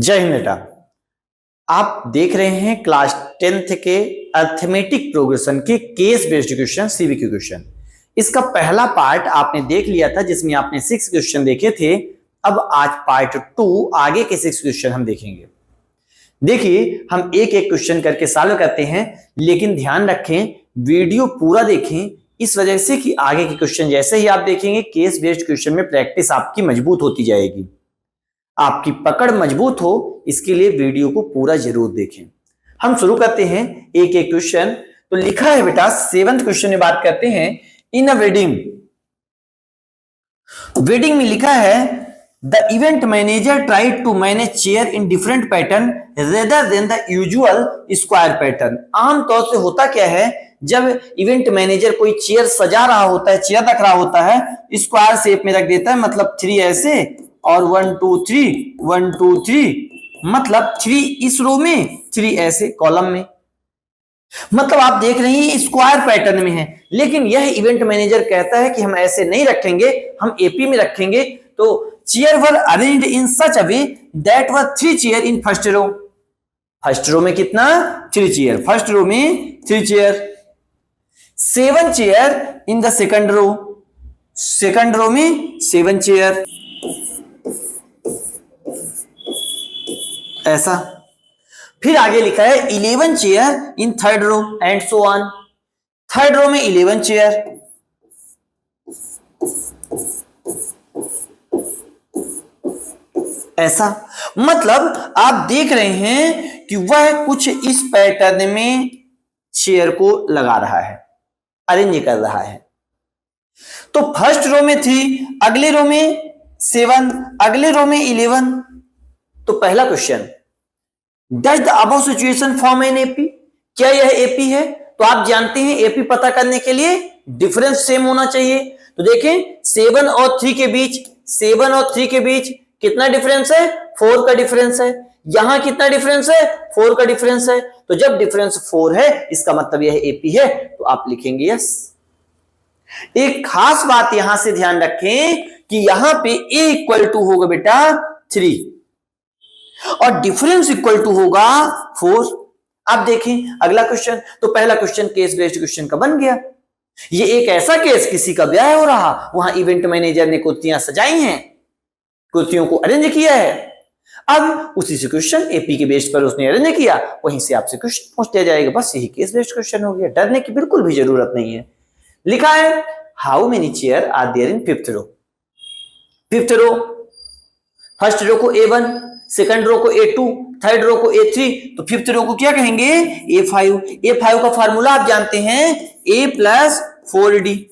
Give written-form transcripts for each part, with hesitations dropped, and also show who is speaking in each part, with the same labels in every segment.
Speaker 1: जय हिंद बेटा। आप देख रहे हैं क्लास 10th के अर्थमेटिक प्रोग्रेशन के केस बेस्ड क्वेश्चन सीबीक्यू क्वेश्चन। इसका पहला पार्ट आपने देख लिया था जिसमें आपने 6 क्वेश्चन देखे थे। अब आज पार्ट 2 आगे के 6 क्वेश्चन हम देखेंगे। देखिए हम एक एक क्वेश्चन करके सॉल्व करते हैं, लेकिन ध्यान रखें वीडियो पूरा देखें, इस वजह से कि आगे के क्वेश्चन जैसे ही आप देखेंगे केस बेस्ड क्वेश्चन में प्रैक्टिस आपकी मजबूत होती जाएगी, आपकी पकड़ मजबूत हो, इसके लिए वीडियो को पूरा जरूर देखें। हम शुरू करते हैं एक एक क्वेश्चन। तो लिखा है बेटा 7th क्वेश्चन में बात करते हैं। इन अ वेडिंग में लिखा है the event manager tried to manage chair in different pattern rather than the usual square pattern. आमतौर से होता क्या है, जब इवेंट मैनेजर कोई चेयर सजा रहा होता है, चेयर रख रहा होता है, स्क्वायर शेप में रख देता है, मतलब 3 ऐसे और 1 2 3 1 2 3, मतलब 3 इस रो में 3 ऐसे कॉलम में, मतलब आप देख रहे हैं स्क्वायर पैटर्न में है। लेकिन यह इवेंट मैनेजर कहता है कि हम ऐसे नहीं रखेंगे, हम एपी में रखेंगे। तो chair were arranged in such a way that were 3 chair in first row. First row में कितना? 3 चेयर। फर्स्ट रो में 3 chair. 7 chair in the second row. Second row में 7 चेयर, ऐसा। फिर आगे लिखा है 11 chair in third row and so on. Third row में 11 चेयर, ऐसा। मतलब आप देख रहे हैं कि वह कुछ इस पैटर्न में चेयर को लगा रहा है, अरेंज कर रहा है। तो फर्स्ट रो में 3, अगले रो में 7, अगले रो में 11। तो पहला question, does the above situation form an AP? क्या यह एपी है? तो आप जानते हैं एपी पता करने के लिए डिफरेंस सेम होना चाहिए। तो देखें 7 और 3 के बीच, 7 और 3 के बीच कितना डिफरेंस है? 4 का डिफरेंस है। यहां कितना डिफरेंस है? 4 का डिफरेंस है। तो जब डिफरेंस 4 है इसका मतलब यह एपी है, तो आप लिखेंगे यस। एक खास बात यहां से ध्यान रखें कि यहां पे a इक्वल टू होगा बेटा 3 और डिफरेंस इक्वल टू होगा 4। अब देखें अगला क्वेश्चन। तो पहला क्वेश्चन केस बेस्ड क्वेश्चन का बन गया। ये एक ऐसा केस, किसी का ब्याह हो रहा, वहां इवेंट मैनेजर ने कुर्सियां सजाई हैं, कुर्सियों को अरेंज किया है। अब उसी से क्वेश्चन एपी के बेस पर उसने अरेंज किया, वहीं से आपसे क्वेश्चन पूछ दिया जाएगा। बस यही केस बेस्ड क्वेश्चन हो गया, डरने की बिल्कुल भी जरूरत नहीं है। लिखा है how many chair are there in fifth row. Fifth row, first row को A1, सेकंड रो को A2, थर्ड रो को A3, तो फिफ्थ रो को क्या कहेंगे? A5। A5 का फार्मूला आप जानते हैं, A प्लस 4D।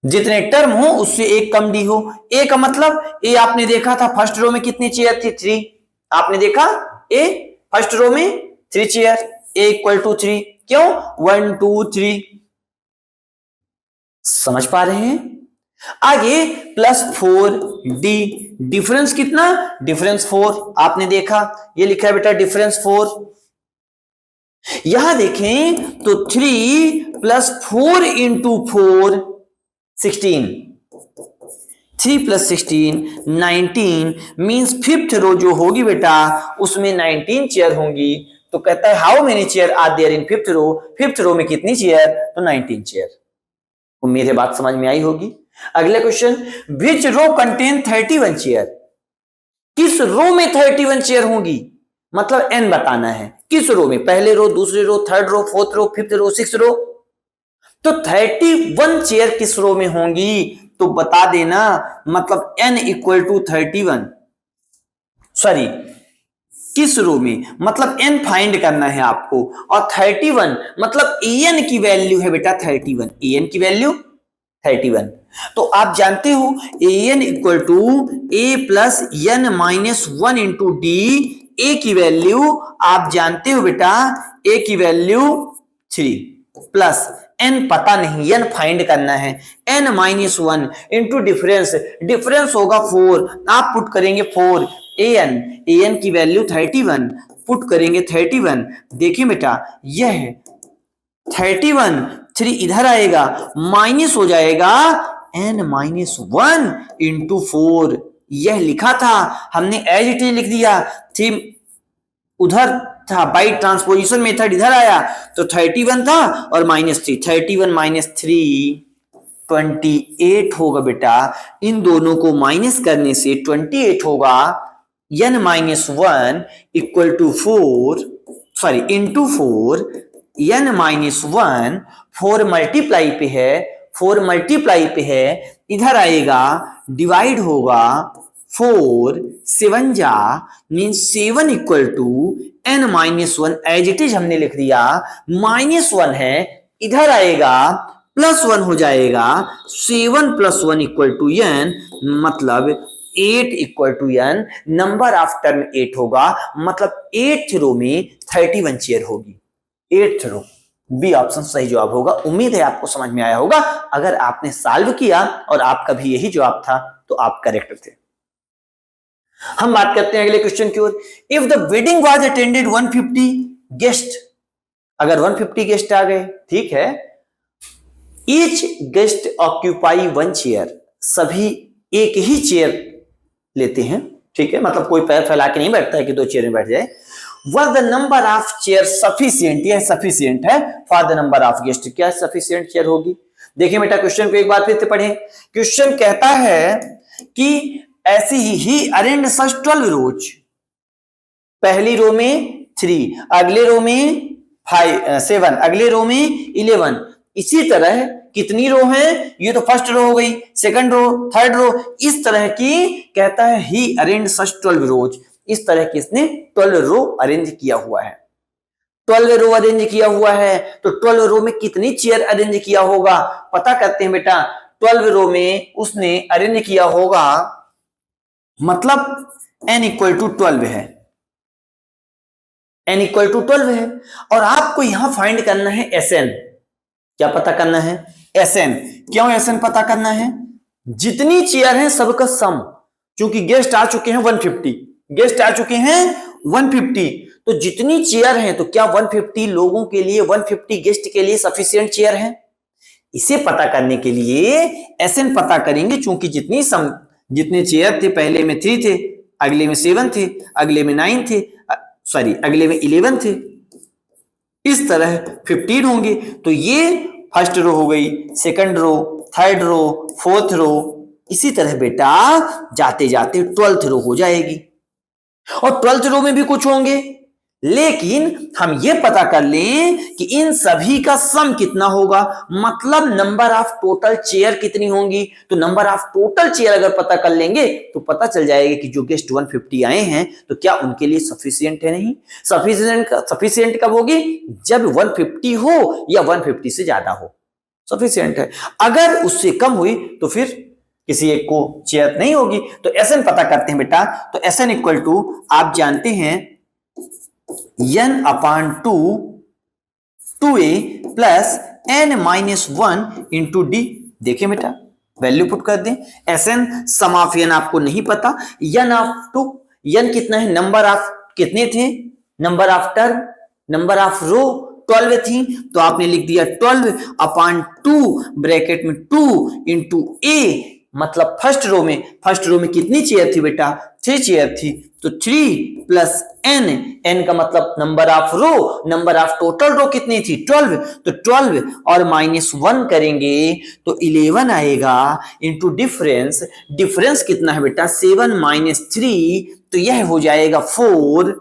Speaker 1: जितने टर्म हो उससे एक कम डी हो। A का मतलब A आपने देखा था फर्स्ट रो में कितनी चेयर थी? 3। आपने देखा A फर्स्ट रो में 3 चेयर, A इक्वल टू 3। क्यों? 1 2 3। समझ पा रहे हैं? आगे प्लस 4D, डिफरेंस कितना? डिफरेंस 4। आपने देखा ये लिखा है बेटा डिफरेंस 4। यहां देखें तो 3 plus 4 into 4 16, 3 plus 16 19, means fifth row जो होगी बेटा उसमें 19 चेयर होंगी। तो कहता है how many chair are there in fifth row. Fifth row में कितनी चेयर? तो 19 चेयर। उम्मीद है बात समझ में आई होगी। अगले क्वेश्चन, विच रो कंटेन 31 चेयर? किस रो में 31 चेयर होंगी? मतलब n बताना है, किस रो में? पहले रो, दूसरे row, third row, fourth row, fifth row, sixth row. तो 31 चेयर किस रो में होंगी? तो बता देना, मतलब n इक्वल टू 31। सॉरी, किस रो में, मतलब n फाइंड करना है आपको। और 31 मतलब an की वैल्यू है बेटा 31, an की वैल्यू 31। तो आप जानते हो an equal to a plus n minus 1 into D. a की वैल्यू आप जानते हो बेटा, a की वैल्यू 3 प्लस n पता नहीं, n फाइंड करना है। n minus 1 into difference, difference होगा 4। आप पुट करेंगे 4, an की वैल्यू 31, पुट करेंगे 31। देखिए बेटा यह 31, 3 इधर आएगा, माइनस हो जाएगा n माइनस 1 इंटू 4, यह लिखा था, हमने एज इट इज लिख दिया, थी उधर था, बाई ट्रांसपोजिशन मेथड इधर आया तो 31 था और -3, 31 - 3 28 होगा बेटा। इन दोनों को माइनस करने से 28 होगा। n - 1 equal to 4, sorry into 4, n - 1 4 multiply पे है, 4 मल्टीप्लाई पे है, इधर आएगा डिवाइड होगा 4 7 जा means 7 equal to n - 1 as it is हमने लिख दिया, -1 है, इधर आएगा +1 हो जाएगा, 7 + 1 इक्वल टू n, मतलब 8 equal to n, number of term 8 होगा, मतलब 8th रो में 31 चेयर होगी। 8th रो, बी ऑप्शन सही जवाब होगा। उम्मीद है आपको समझ में आया होगा। अगर आपने सॉल्व किया और आपका भी यही जवाब था तो आप करेक्ट थे। हम बात करते हैं अगले क्वेश्चन की ओर। If the wedding was attended 150 guest, अगर 150 गेस्ट आ गए, ठीक है, ईच गेस्ट ऑक्यूपाई 1 चेयर, सभी एक ही चेयर लेते हैं, ठीक है, मतलब कोई पैर फैला के नहीं बैठता है कि 2 चेयर में बैठ जाए। Was the number of chairs sufficient, यह sufficient है for the number of guests, क्या sufficient चेयर होगी? देखिए बेटा क्वेश्चन को एक बार फिर से पढ़ें। क्वेश्चन कहता है कि ऐसी ही अरेंज सच 12 रोज, पहली रो में 3, अगले रो में 7, अगले रो में 11, इसी तरह कितनी रो है, ये तो फर्स्ट रो हो गई, सेकंड रो, थर्ड रो, इस तरह की कहता है ही अरेंज सच 12 रोज, इस तरह की इसने 12 रो अरेंज किया हुआ है। 12 रो अरेंज किया हुआ है तो 12 रो में कितनी चेयर अरेंज किया होगा पता करते हैं बेटा। 12 रो में उसने अरेंज किया होगा, मतलब n इक्वल टू 12 है, n इक्वल टू 12 है, और आपको यहां फाइंड करना है Sn। क्या पता करना है? Sn। क्यों Sn पता करना है? जितनी चेयर है सबका सम, क्योंकि गेस्ट आ चुके हैं 150, गेस्ट आ चुके हैं 150, तो जितनी चेयर है तो क्या 150 लोगों के लिए, 150 गेस्ट के लिए सफिशिएंट चेयर है? इसे पता करने के लिए Sn पता करेंगे, क्योंकि जितने चेयर थे, पहले में 3 थे, अगले में 7 थे, अगले में 9 थे, सॉरी अगले में 11 थे, इस तरह 15 होंगे। तो ये फर्स्ट रो हो गई, second row, third row, fourth row, इसी तरह बेटा जाते जाते 12th रो हो जाएगी, और 12th रो में भी कुछ होंगे, लेकिन हम ये पता कर लें कि इन सभी का सम कितना होगा, मतलब नंबर ऑफ टोटल चेयर कितनी होंगी। तो नंबर ऑफ टोटल चेयर अगर पता कर लेंगे तो पता चल जाएगा कि जो गेस्ट 150 आए हैं तो क्या उनके लिए सफिशिएंट है, नहीं। सफिशिएंट कब होगी? जब 150 हो या 150 से ज्यादा हो, सफिशिएंट है। अगर उससे कम हुई तो फिर किसी एक को चेयर नहीं होगी। तो Sn पता करते हैं बेटा। तो Sn इक्वल टू आप जानते हैं n/2 2a plus n - 1 into d. देखिए बेटा वैल्यू पुट कर दें। Sn सम ऑफ n आपको नहीं पता, n/2, n कितना है, नंबर ऑफ कितने थे, number of term, number of row 12 थी, तो आपने लिख दिया 12/2 ब्रैकेट में 2 इंटू a, मतलब फर्स्ट रो में कितनी चेयर थी बेटा, 3 चेयर थी, तो 3 प्लस n का मतलब number of row, number of total row कितनी थी 12, तो 12 और -1 करेंगे तो 11 आएगा, इंटू डिफरेंस कितना है बेटा 7 - 3, तो यह हो जाएगा 4।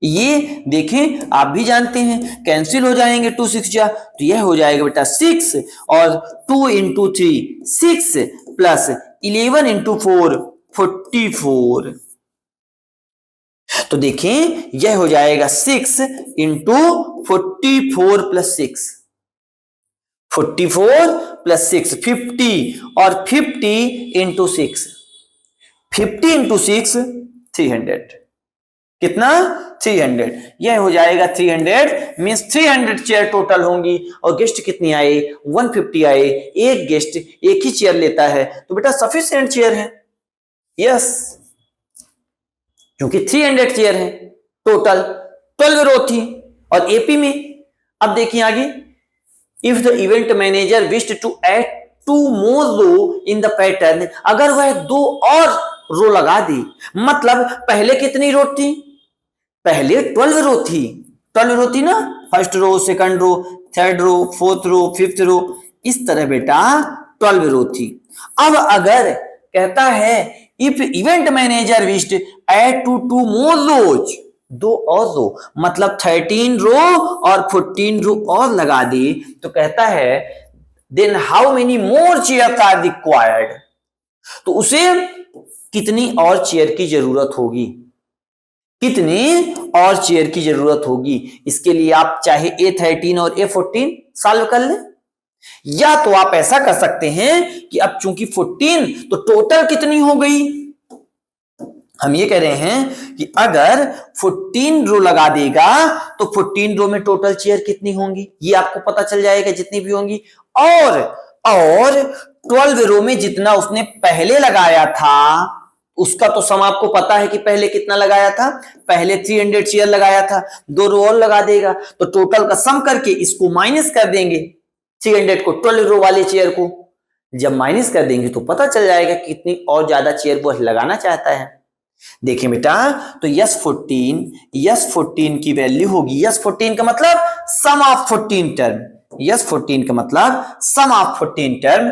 Speaker 1: ये देखें आप भी जानते हैं कैंसिल हो जाएंगे, 2 6 जा, तो यह हो जाएगा बेटा 6, और 2 इंटू 3 6 प्लस 11 इंटू 4 44। तो देखें यह हो जाएगा 6 इंटू 44 प्लस 6, 44 प्लस 6 50, और 50 इंटू 6, 50 इंटू 6 300, कितना 300, यह हो जाएगा 300, मींस 300 चेयर टोटल होंगी। और गेस्ट कितनी आए 150 आए, एक गेस्ट एक ही चेयर लेता है तो बेटा सफिशिएंट चेयर है, यस, क्योंकि 300 चेयर है टोटल, 12 रो थी और एपी में। अब देखिए आगे, if the event manager wished to add 2 more row in the pattern, अगर वह 2 और रो लगा दे, मतलब पहले कितनी रो थी, पहले 12 रो थी, 12 रो थी ना, first row, second row, third row, fourth row, fifth row, इस तरह बेटा 12 रो थी। अब अगर कहता है if event manager wished add to 2 more rows, 2 और रो, मतलब 13 रो और 14 रो और लगा दी, तो कहता है then how many more chair are required, तो उसे कितनी और चेयर की जरूरत होगी, कितनी और चेयर की जरूरत होगी। इसके लिए आप चाहे A13 और A14 सॉल्व कर लें, या तो आप ऐसा कर सकते हैं कि अब चूंकि 14 तो टोटल कितनी हो गई, हम ये कह रहे हैं कि अगर 14 रो लगा देगा तो 14 रो में टोटल चेयर कितनी होंगी ये आपको पता चल जाएगा, जितनी भी होंगी। और 12 रो में जितना उसने पहले लगाया था उसका तो सम आपको पता है कि पहले कितना लगाया था, पहले 300 चेयर लगाया था, 2 रो और लगा देगा तो टोटल का सम करके इसको माइनस कर देंगे, 300 को 12 रो वाले चेयर को जब माइनस कर देंगे तो पता चल जाएगा कि कितनी और ज्यादा चेयर वो लगाना चाहता है। देखिए बेटा, तो यस 14 की वैल्यू होगी, यस 14 का मतलब सम ऑफ 14 टर्म, यस 14 का मतलब सम ऑफ 14 टर्म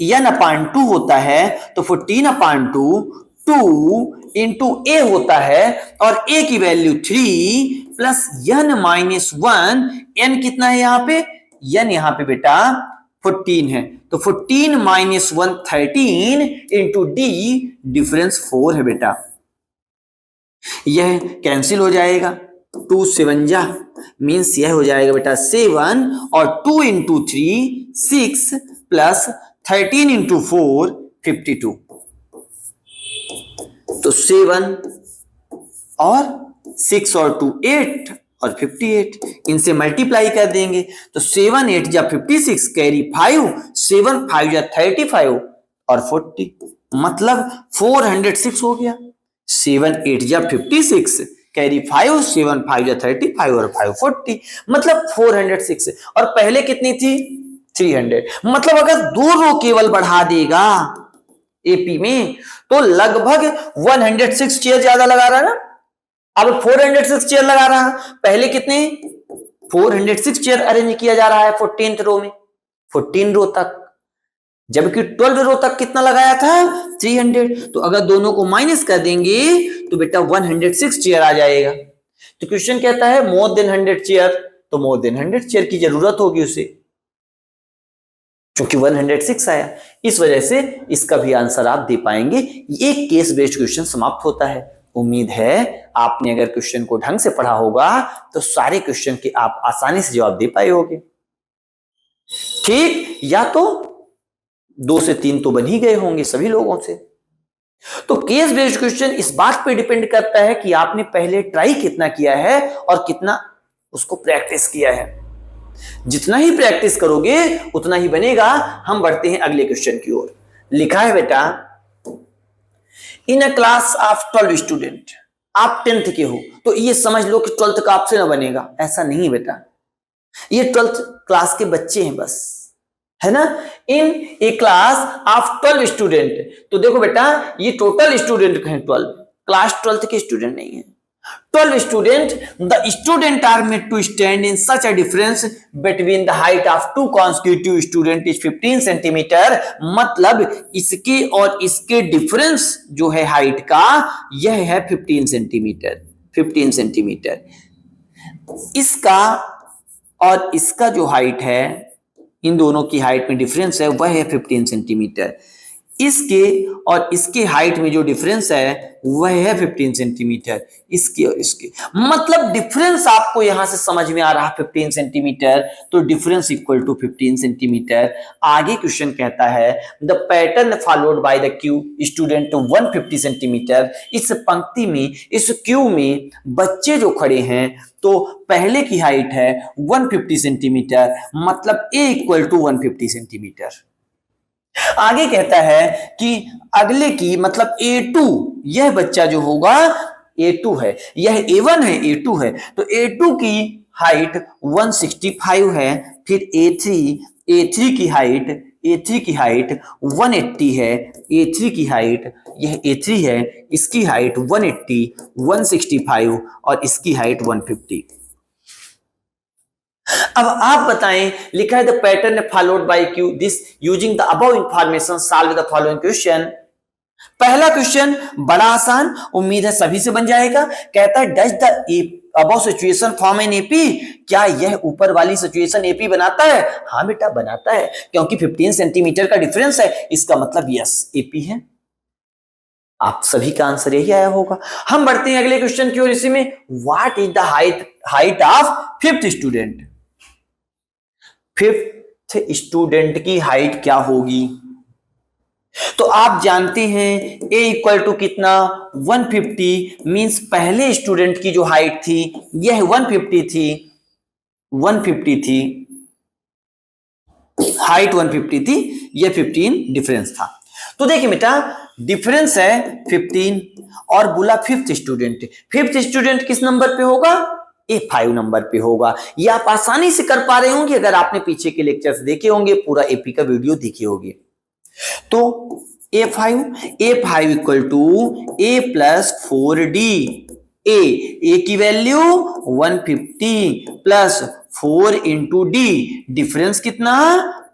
Speaker 1: n/2 होता है, तो 14/2 2 इंटू ए होता है, और ए की वैल्यू 3 प्लस n-1, n कितना है यहाँ पे, n यहाँ पे बेटा 14 है, तो 14 - 1 13 इंटू डी, डिफरेंस 4 है बेटा, यह कैंसिल हो जाएगा, 2 7 जा मीन्स यह हो जाएगा बेटा 7, और 2 इंटू 3 6 प्लस 13 इंटू 4 52, तो 7 और 6 और 2 8 और 58, इनसे मल्टीप्लाई कर देंगे तो 7 8 जा 56 कैरी 5, 7 5 जा 35 और 40, मतलब 406 हो गया, 7 8 जा 56 कैरी 5, 7 5 जा 35 और 5 40, मतलब 406, और पहले कितनी थी 300, मतलब अगर 2 रो केवल बढ़ा देगा एपी में तो लगभग 106 चेयर ज्यादा लगा रहा है ना, अब 406 चेयर लगा रहा है, पहले कितने 406 चेयर अरेंज किया जा रहा है 14th रो में, 14 रो तक, जबकि 12 रो तक कितना लगाया था 300, तो अगर दोनों को माइनस कर देंगे तो बेटा 106 चेयर आ जाएगा। तो क्वेश्चन कहता है मोर देन 100 चेयर, तो मोर देन 100 चेयर की जरूरत होगी उसे, क्योंकि 106 आया, इस वजह से इसका भी आंसर आप दे पाएंगे। ये केस बेस्ड क्वेश्चन समाप्त होता है। उम्मीद है आपने अगर क्वेश्चन को ढंग से पढ़ा होगा तो सारे क्वेश्चन के आप आसानी से जवाब दे पाए होंगे, ठीक, या तो 2 से 3 तो बन ही गए होंगे सभी लोगों से। तो केस बेस्ड क्वेश्चन इस बात पे डिपेंड करता है कि आपने पहले ट्राई कितना किया है और कितना उसको प्रैक्टिस किया है, जितना ही प्रैक्टिस करोगे उतना ही बनेगा। हम बढ़ते हैं अगले क्वेश्चन की ओर। लिखा है बेटा इन अ क्लास ऑफ 12 स्टूडेंट, आप 10th के हो तो ये समझ लो कि 12th का आपसे ना बनेगा, ऐसा नहीं बेटा, ये 12th क्लास के बच्चे हैं बस, है ना। इन ए क्लास ऑफ 12 स्टूडेंट, तो देखो बेटा ये टोटल स्टूडेंट हैं 12, क्लास 12th के स्टूडेंट नहीं है। 12 student, the student are made to stand in such a difference between the height of two consecutive student is 15 centimetre, मतलब इसके और इसके डिफरेंस जो है हाइट का यह है 15 सेंटीमीटर, 15 सेंटीमीटर। इसका और इसका जो हाइट है, इन दोनों की हाइट में डिफरेंस है वह है 15 सेंटीमीटर, इसके और इसके हाइट में जो डिफरेंस है वह है 15 सेंटीमीटर, इसके और इसके, मतलब डिफरेंस आपको यहां से समझ में आ रहा है 15 सेंटीमीटर, तो डिफरेंस इक्वल टू 15 सेंटीमीटर। आगे क्वेश्चन कहता है the pattern followed by the Q student 150 centimetre, इस पंक्ति में इस क्यू में बच्चे जो खड़े हैं तो पहले की हाइट है 150 सेंटीमीटर, मतलब ए इक्वल टू 150 सेंटीमीटर। आगे कहता है कि अगले की मतलब A2, यह बच्चा जो होगा A2 है, यह A1 है A2 है, तो A2 की हाइट 165 है, फिर A3 की हाइट A3 की हाइट 180 है, A3 की हाइट, यह A3 है, इसकी हाइट 180, 165 और इसकी हाइट 150। अब आप बताएं, लिखा है the pattern followed by Q this using the above information solve the following question. पहला क्वेश्चन बड़ा आसान, उम्मीद है सभी से बन जाएगा। कहता है does the above situation form an AP, क्या यह ऊपर वाली सिचुएशन एपी बनाता है? हाँ बेटा बनाता है, क्योंकि 15 सेंटीमीटर का डिफरेंस है, इसका मतलब यस एपी है। आप सभी का आंसर यही आया होगा। हम बढ़ते हैं अगले क्वेश्चन की ओर। इसी में what is the height of fifth student. Fifth student की हाइट क्या होगी? तो आप जानते हैं a इक्वल टू कितना 150, मींस पहले स्टूडेंट की जो हाइट थी यह 150 थी, 150 थी, हाइट 150 थी, यह 15 डिफरेंस था। तो देखिए बेटा डिफरेंस है 15 और बोला फिफ्थ स्टूडेंट। फिफ्थ स्टूडेंट किस नंबर पे होगा? A5 नंबर पे होगा। ये आप आसानी से कर पा रहे होंगे अगर आपने पीछे के लेक्चर्स देखे होंगे, पूरा एपी का वीडियो देखे होंगे। तो A5 equal to A plus 4D। A की value 150 plus 4 into D, difference कितना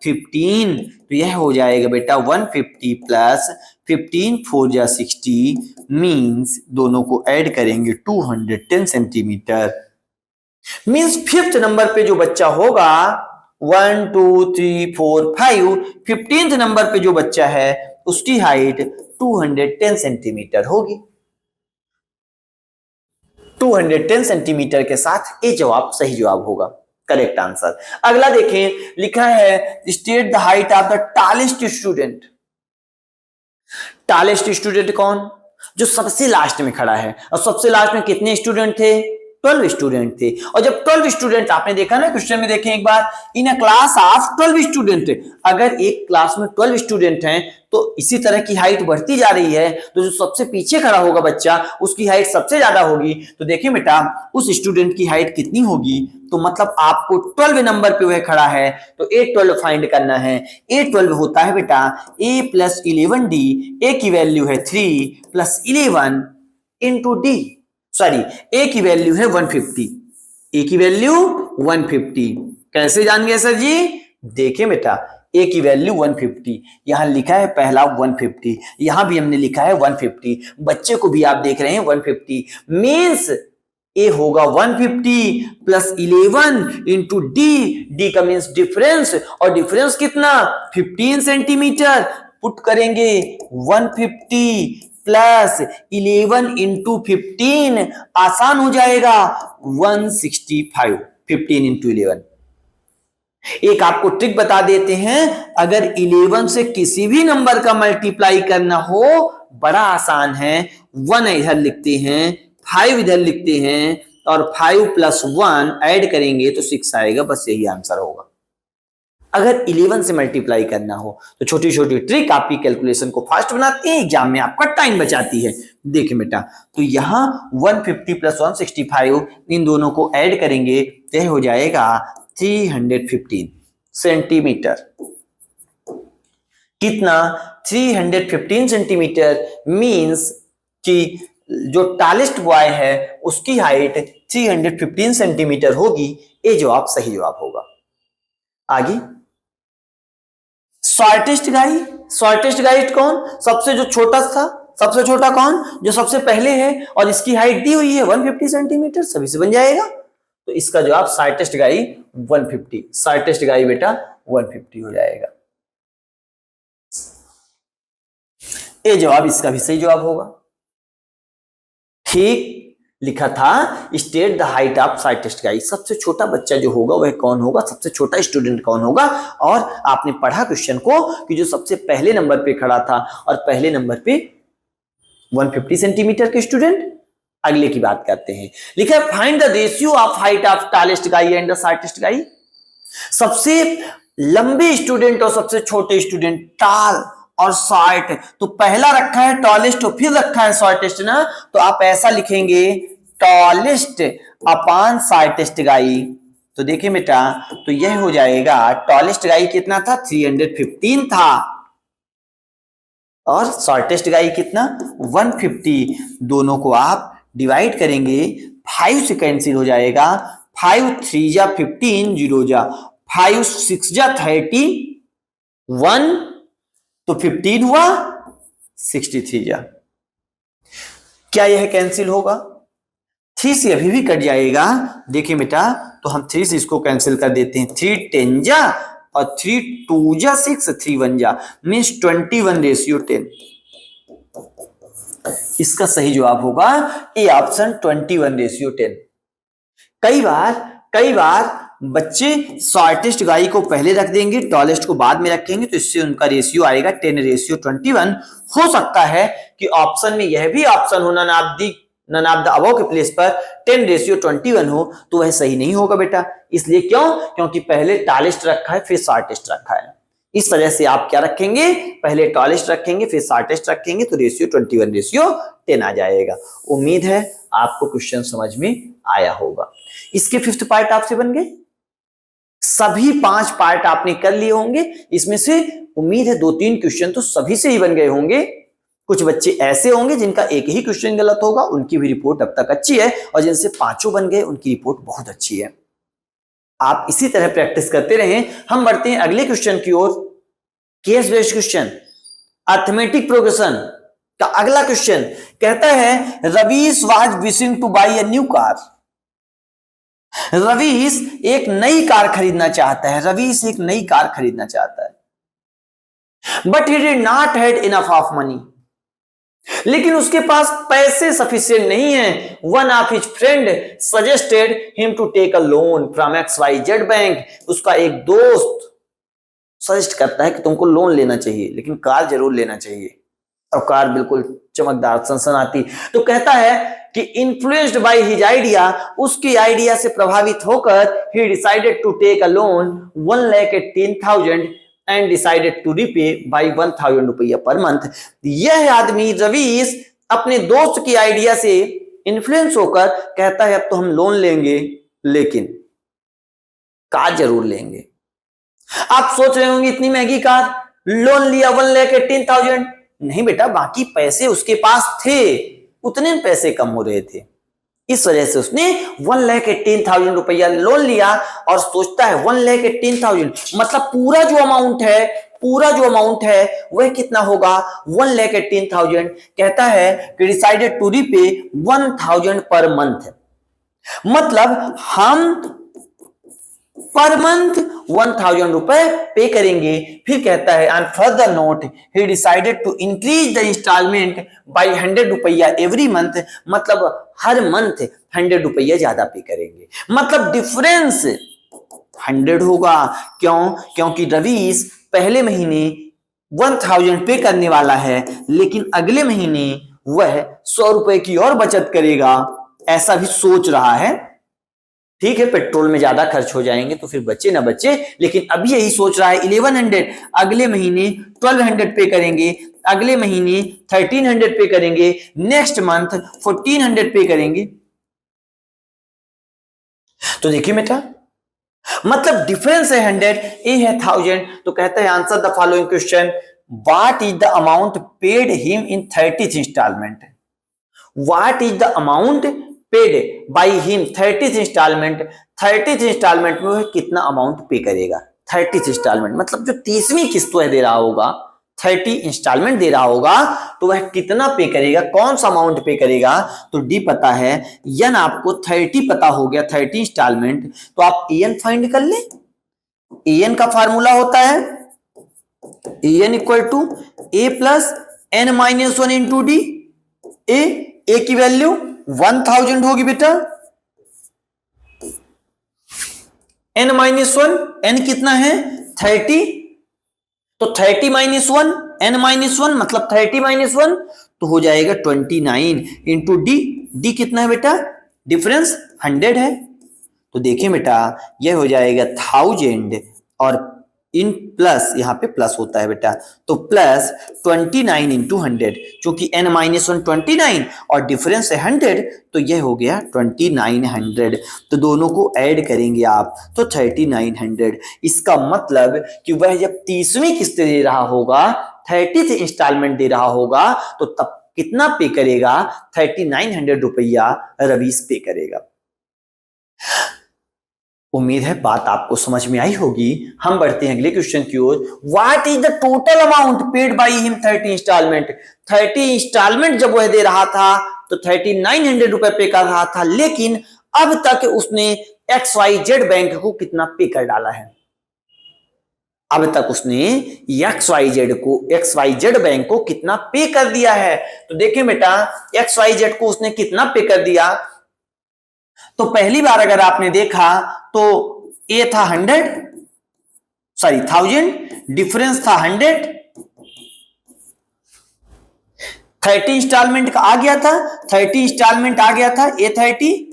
Speaker 1: 15, तो यह हो जाएगा बेटा 150 प्लस 15 4 जा 60, मीन्स दोनों को ऐड करेंगे 210 सेंटीमीटर। मीन्स फिफ्थ नंबर पे जो बच्चा होगा 1 2 3 4 5, 15th नंबर पे जो बच्चा है उसकी हाइट 210 सेंटीमीटर होगी। 210 सेंटीमीटर के साथ ये जवाब सही जवाब होगा, करेक्ट आंसर। अगला देखें, लिखा है state the height of the tallest student. Tallest student कौन? जो सबसे लास्ट में खड़ा है। और सबसे लास्ट में कितने स्टूडेंट थे? 12 स्टूडेंट थे। और जब 12 स्टूडेंट, आपने देखा ना क्वेश्चन में, देखें एक बार, इन अ क्लास ऑफ 12 स्टूडेंट, अगर एक क्लास में 12 स्टूडेंट हैं तो इसी तरह की हाइट बढ़ती जा रही है, तो जो सबसे पीछे खड़ा होगा बच्चा उसकी हाइट सबसे ज्यादा होगी। तो देखिए बेटा उस स्टूडेंट की हाइट कितनी होगी, तो मतलब आपको 12 नंबर पे वह खड़ा है तो A12 फाइंड करना है। A12 होता है बेटा A प्लस 11D, A की वैल्यू है 3 प्लस 11 इंटू डी, सॉरी ए की वैल्यू है 150, ए की वैल्यू 150। कैसे जान गए सर जी? देखें बेटा ए की वैल्यू 150, यहां लिखा है पहला 150, यहां भी हमने लिखा है 150, बच्चे को भी आप देख रहे हैं 150, मींस ए होगा 150 प्लस 11 इंटू डी, डी का मीन्स डिफरेंस, और डिफरेंस कितना 15 सेंटीमीटर। पुट करेंगे 150 प्लस 11 इंटू 15, आसान हो जाएगा 165, 15 इंटू 11। एक आपको ट्रिक बता देते हैं, अगर 11 से किसी भी नंबर का मल्टीप्लाई करना हो बड़ा आसान है, 1 इधर लिखते हैं, 5 इधर लिखते हैं और 5 प्लस 1 ऐड करेंगे तो 6 आएगा, बस यही आंसर होगा। अगर 11 से मल्टीप्लाई करना हो तो छोटी छोटी ट्रिक आपकी कैलकुलेशन को फास्ट बनाती है, एग्जाम में आपका टाइम बचाती है। देखिए बेटा तो यहां 150 प्लस 165, इन दोनों को ऐड करेंगे तो यह हो जाएगा 315 सेंटीमीटर। कितना? 315 सेंटीमीटर, मींस कि जो टॉलेस्ट बॉय है उसकी हाइट 315 सेंटीमीटर होगी। ये जवाब सही जवाब होगा। आगे शॉर्टेस्ट गाई, शॉर्टेस्ट गाइड कौन? सबसे जो छोटा था, सबसे छोटा कौन? जो सबसे पहले है, और इसकी हाइट दी हुई है 150 सेंटीमीटर, सभी से बन जाएगा। तो इसका जवाब शॉर्टेस्ट गाई 150, शॉर्टेस्ट गाई बेटा 150 हो जाएगा। ये जवाब इसका भी सही जवाब होगा। ठीक लिखा था state the height of shortest गाई, सबसे छोटा बच्चा जो होगा वह कौन होगा, सबसे छोटा स्टूडेंट कौन होगा। और आपने पढ़ा क्वेश्चन को कि जो सबसे पहले नंबर पे खड़ा था और पहले नंबर पे 150 सेंटीमीटर के स्टूडेंट। अगले की बात करते हैं, लिखा है find the ratio of height of tallest गाई एंड द शॉर्टेस्ट गाई। सबसे लंबे स्टूडेंट और सबसे छोटे स्टूडेंट, टॉल और शॉर्ट, तो पहला रखा है टॉलेस्ट और फिर रखा है शॉर्टेस्ट ना, तो आप ऐसा लिखेंगे टॉलेस्ट अपॉन शॉर्टेस्ट गाई। तो देखिए बेटा, तो यह हो जाएगा, टॉलेस्ट गाय कितना था, 315 था, और शॉर्टेस्ट गाय कितना, 150। दोनों को आप डिवाइड करेंगे, 5 से कैंसिल हो जाएगा, 5 3 जा 15, 0 जा 5 6 जा 31, तो 15 हुआ, 63 जा। क्या यह कैंसिल होगा? 3 से अभी भी कट जाएगा। देखिए बेटा, तो हम 3 से इसको कैंसिल कर देते हैं, 3 10 जा और 3 2 जा 6, 3 1 जा, मीन्स 21:10। इसका सही जवाब होगा ए ऑप्शन, 21:10। कई बार बच्चे शॉर्टेस्ट गाय को पहले रख देंगे, टॉलेस्ट को बाद में रखेंगे, तो इससे उनका रेशियो आएगा 10:21। हो सकता है कि ऑप्शन में यह भी ऑप्शन हो, नन ऑफ द अबव के प्लेस पर 10:21 हो, तो वह सही नहीं होगा बेटा। इसलिए क्यों? क्योंकि पहले टॉलेस्ट रखा है, फिर शॉर्टेस्ट रखा है। इस वजह से आप क्या रखेंगे, पहले टॉलेस्ट रखेंगे, फिर शॉर्टेस्ट रखेंगे, तो रेशियो 21:10 आ जाएगा। उम्मीद है आपको क्वेश्चन समझ में आया होगा। इसके 5th पार्ट आपसे बन गए, सभी 5 पार्ट आपने कर लिए होंगे। इसमें से उम्मीद है 2-3 क्वेश्चन तो सभी से ही बन गए होंगे। कुछ बच्चे ऐसे होंगे जिनका एक ही क्वेश्चन गलत होगा, उनकी भी रिपोर्ट अब तक अच्छी है, और जिनसे 5 बन गए उनकी रिपोर्ट बहुत अच्छी है। आप इसी तरह प्रैक्टिस करते रहें। हम बढ़ते हैं अगले क्वेश्चन की ओर, case based question, arithmetic progression का अगला क्वेश्चन कहता है, Ravish was wishing to buy a new car. Ravish एक नई कार खरीदना चाहता है, रवीश एक नई कार खरीदना चाहता है, but he did not had enough of money. लेकिन उसके पास पैसे सफिशिएंट नहीं है। One of his friend suggested him to take a loan from XYZ bank. उसका एक दोस्त सजेस्ट करता है कि तुमको लोन लेना चाहिए, लेकिन कार जरूर लेना चाहिए, और कार बिल्कुल चमकदार सनसनाती। तो कहता है कि इन्फ्लुएंस्ड बाय हिज आइडिया, उसकी आइडिया से प्रभावित होकर, he decided to take a loan 1,18,000 and decided to repay by 1,000 रुपया पर मंथ। यह आदमी रवीश अपने दोस्त की आइडिया से इन्फ्लुएंस होकर कहता है अब तो हम लोन लेंगे, लेकिन कार जरूर लेंगे। आप सोच रहे होंगे इतनी महंगी कार, लोन लिया 1,18,000, नहीं बेटा, बाकी पैसे उसके पास थे, उतने पैसे कम हो रहे थे, इस वजह से उसने 1,18,000 रुपया लोन लिया। और सोचता है 1,18,000 मतलब पूरा जो अमाउंट है वह कितना होगा, 1,18,000। कहता है कि decided to repay 1,000 per month, मतलब हम पर मंथ 1,000 रुपए पे करेंगे। फिर कहता है and further note he decided to increase the installment by 100 रुपया एवरी मंथ, मतलब हर मंथ 100 रुपया ज्यादा पे करेंगे, मतलब डिफरेंस 100 होगा। क्यों? क्योंकि रवीश पहले महीने 1,000 पे करने वाला है, लेकिन अगले महीने वह 100 रुपए की और बचत करेगा, ऐसा भी सोच रहा है। ठीक है, पेट्रोल में ज्यादा खर्च हो जाएंगे तो फिर बचे ना बचे, लेकिन अभी यही सोच रहा है 1100, अगले महीने 1200 पे करेंगे, अगले महीने 1300 पे करेंगे, नेक्स्ट मंथ 1400 पे करेंगे। तो देखिए बेटा, मतलब डिफरेंस है 100, ए है 1000। तो कहता है answer the following question, what is the amount paid him in 30th installment. What is the amount paid by him 30th installment. 30th installment में वह कितना अमाउंट पे करेगा। 30th इंस्टॉलमेंट मतलब जो 30वीं किस्त वह दे रहा होगा, 30 इंस्टॉलमेंट दे रहा होगा, तो वह कितना पे करेगा, कौन सा अमाउंट पे करेगा। तो डी पता है, एन आपको 30 पता हो गया, 30 इंस्टॉलमेंट, तो आप एन फाइंड कर ले। एन का फार्मूला होता है n equal to A plus n minus 1 into d. A की वैल्यू 1000 होगी बेटा, n माइनस 1, n कितना है 30, तो 30 माइनस 1, n माइनस 1 मतलब 30 माइनस 1, तो हो जाएगा 29 इंटू डी। डी कितना है बेटा, डिफरेंस 100 है। तो देखिए बेटा, यह हो जाएगा 1000 और इन प्लस, यहाँ पे प्लस होता है बेटा, तो प्लस 29 इंटू 100, क्योंकि n-1 29 और डिफरेंस है 100, तो यह हो गया 2900। तो दोनों को ऐड करेंगे आप तो 3900। इसका मतलब कि वह जब 30वीं किस्त दे रहा होगा, 30th इंस्टॉलमेंट दे रहा होगा, तो तब कितना पे करेगा? 3900 रुपया रवीश पे करेगा। उम्मीद है बात आपको समझ में आई होगी। हम बढ़ते हैं अगले क्वेश्चन की ओर। What is the total amount paid by him 30 instalment? 30 instalment जब वह दे रहा था तो 3900 रुपए पे कर रहा था, लेकिन अब तक उसने XYZ बैंक को कितना पे कर डाला है? अब तक उसने XYZ बैंक को कितना पे कर दिया है? तो देखें बेटा, XYZ को उसने कितना पे कर दिया। तो पहली बार अगर आपने देखा तो ए था 1000, डिफरेंस था 100, 30 इंस्टॉलमेंट का आ गया था, 30 इंस्टॉलमेंट आ गया था, ए 30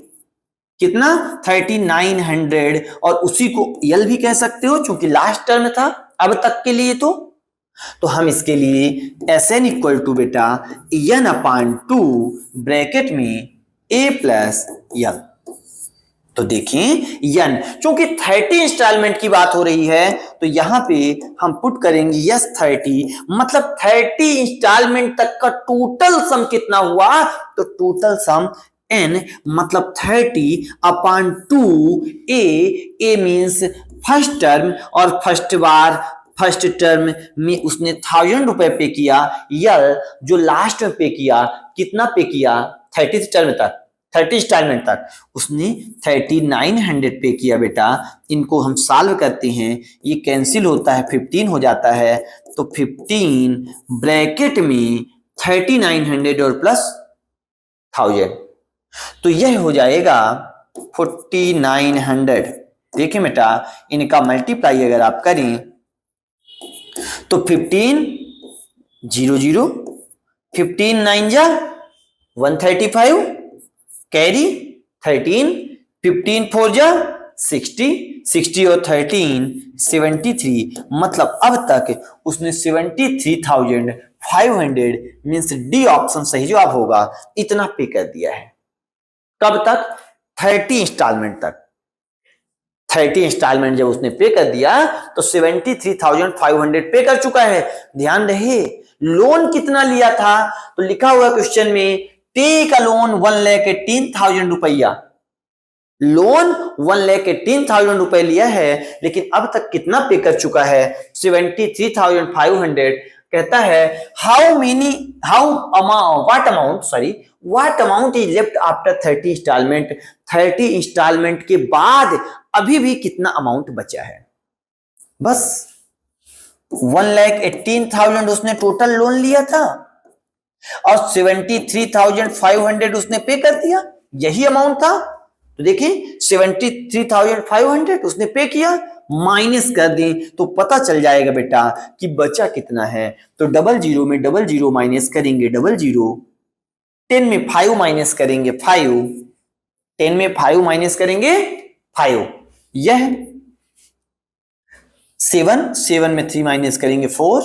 Speaker 1: कितना 3900, और उसी को यल भी कह सकते हो क्योंकि लास्ट टर्म था अब तक के लिए। तो हम इसके लिए Sn इक्वल टू बेटा n/2 ब्रैकेट में a प्लस यल। तो देखें यन, क्योंकि 30 इंस्टॉलमेंट की बात हो रही है तो यहां पे हम पुट करेंगे यस 30, मतलब 30 इंस्टॉलमेंट तक का टोटल सम कितना हुआ? तो टोटल सम n मतलब 30/2 a मींस फर्स्ट टर्म, और फर्स्ट टर्म में उसने 1000 रुपए पे किया। यल जो लास्ट में पे किया, कितना पे किया? 30 टर्म तक, 30 इंस्टॉलमेंट तक उसने 3900 पे किया बेटा। इनको हम सॉल्व करते हैं, ये कैंसिल होता है, 15 हो जाता है, तो 15 ब्रैकेट में 3900 और प्लस 1000, तो यह हो जाएगा 4900। देखिए बेटा, इनका मल्टीप्लाई अगर आप करें तो 15 0 15 9 जा 135, कैरी 13, 15 4 जा 60 और 13 73, मतलब अब तक उसने 73,500 मीन्स डी ऑप्शन सही जवाब होगा, इतना पे कर दिया है। कब तक? 30 इंस्टॉलमेंट तक। 30 इंस्टॉलमेंट जब उसने पे कर दिया तो 73,500 पे कर चुका है। ध्यान रहे लोन कितना लिया था, तो लिखा हुआ क्वेश्चन में टेक अ लोन 1,18,000 रुपया। लोन 1,18,000 रुपए लिया है, लेकिन अब तक कितना पे कर चुका है? 73,500। कहता है what amount is left after 30 instalment? 30 installment के बाद अभी भी कितना अमाउंट बचा है? बस 1,18,000 उसने टोटल लोन लिया था और 73,500 उसने पे कर दिया, यही अमाउंट था। तो देखिए 73,500 उसने पे किया, माइनस कर दें तो पता चल जाएगा बेटा कि बचा कितना है। तो 00 में 00 माइनस करेंगे 00, 10 में 5 माइनस करेंगे 5, 10 में 5 माइनस करेंगे 5, यह 7 में 3 माइनस करेंगे 4,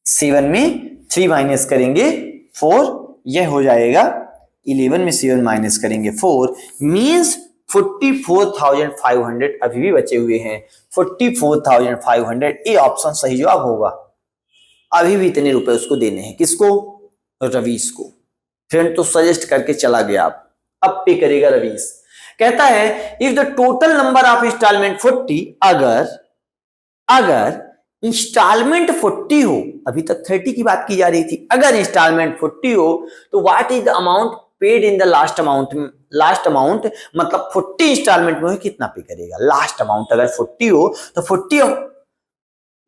Speaker 1: 7 में 3 माइनस करेंगे 4, यह हो जाएगा 11 में 7 माइनस करेंगे 4, मींस 44,500 अभी भी बचे हुए हैं। 44,500 ए ऑप्शन सही जवाब होगा। अभी भी इतने रुपए उसको देने हैं, किसको? रवीश को। फ्रेंड तो सजेस्ट करके चला गया, अब पे करेगा रवीश। कहता है if the total number of installment 40, अगर इंस्टॉलमेंट 40 हो, अभी तक 30 की बात की जा रही थी, अगर इंस्टॉलमेंट 40 हो तो what is the amount paid in the last amount मतलब 40 इंस्टॉलमेंट में कितना पे करेगा? लास्ट अमाउंट अगर 40 हो तो 40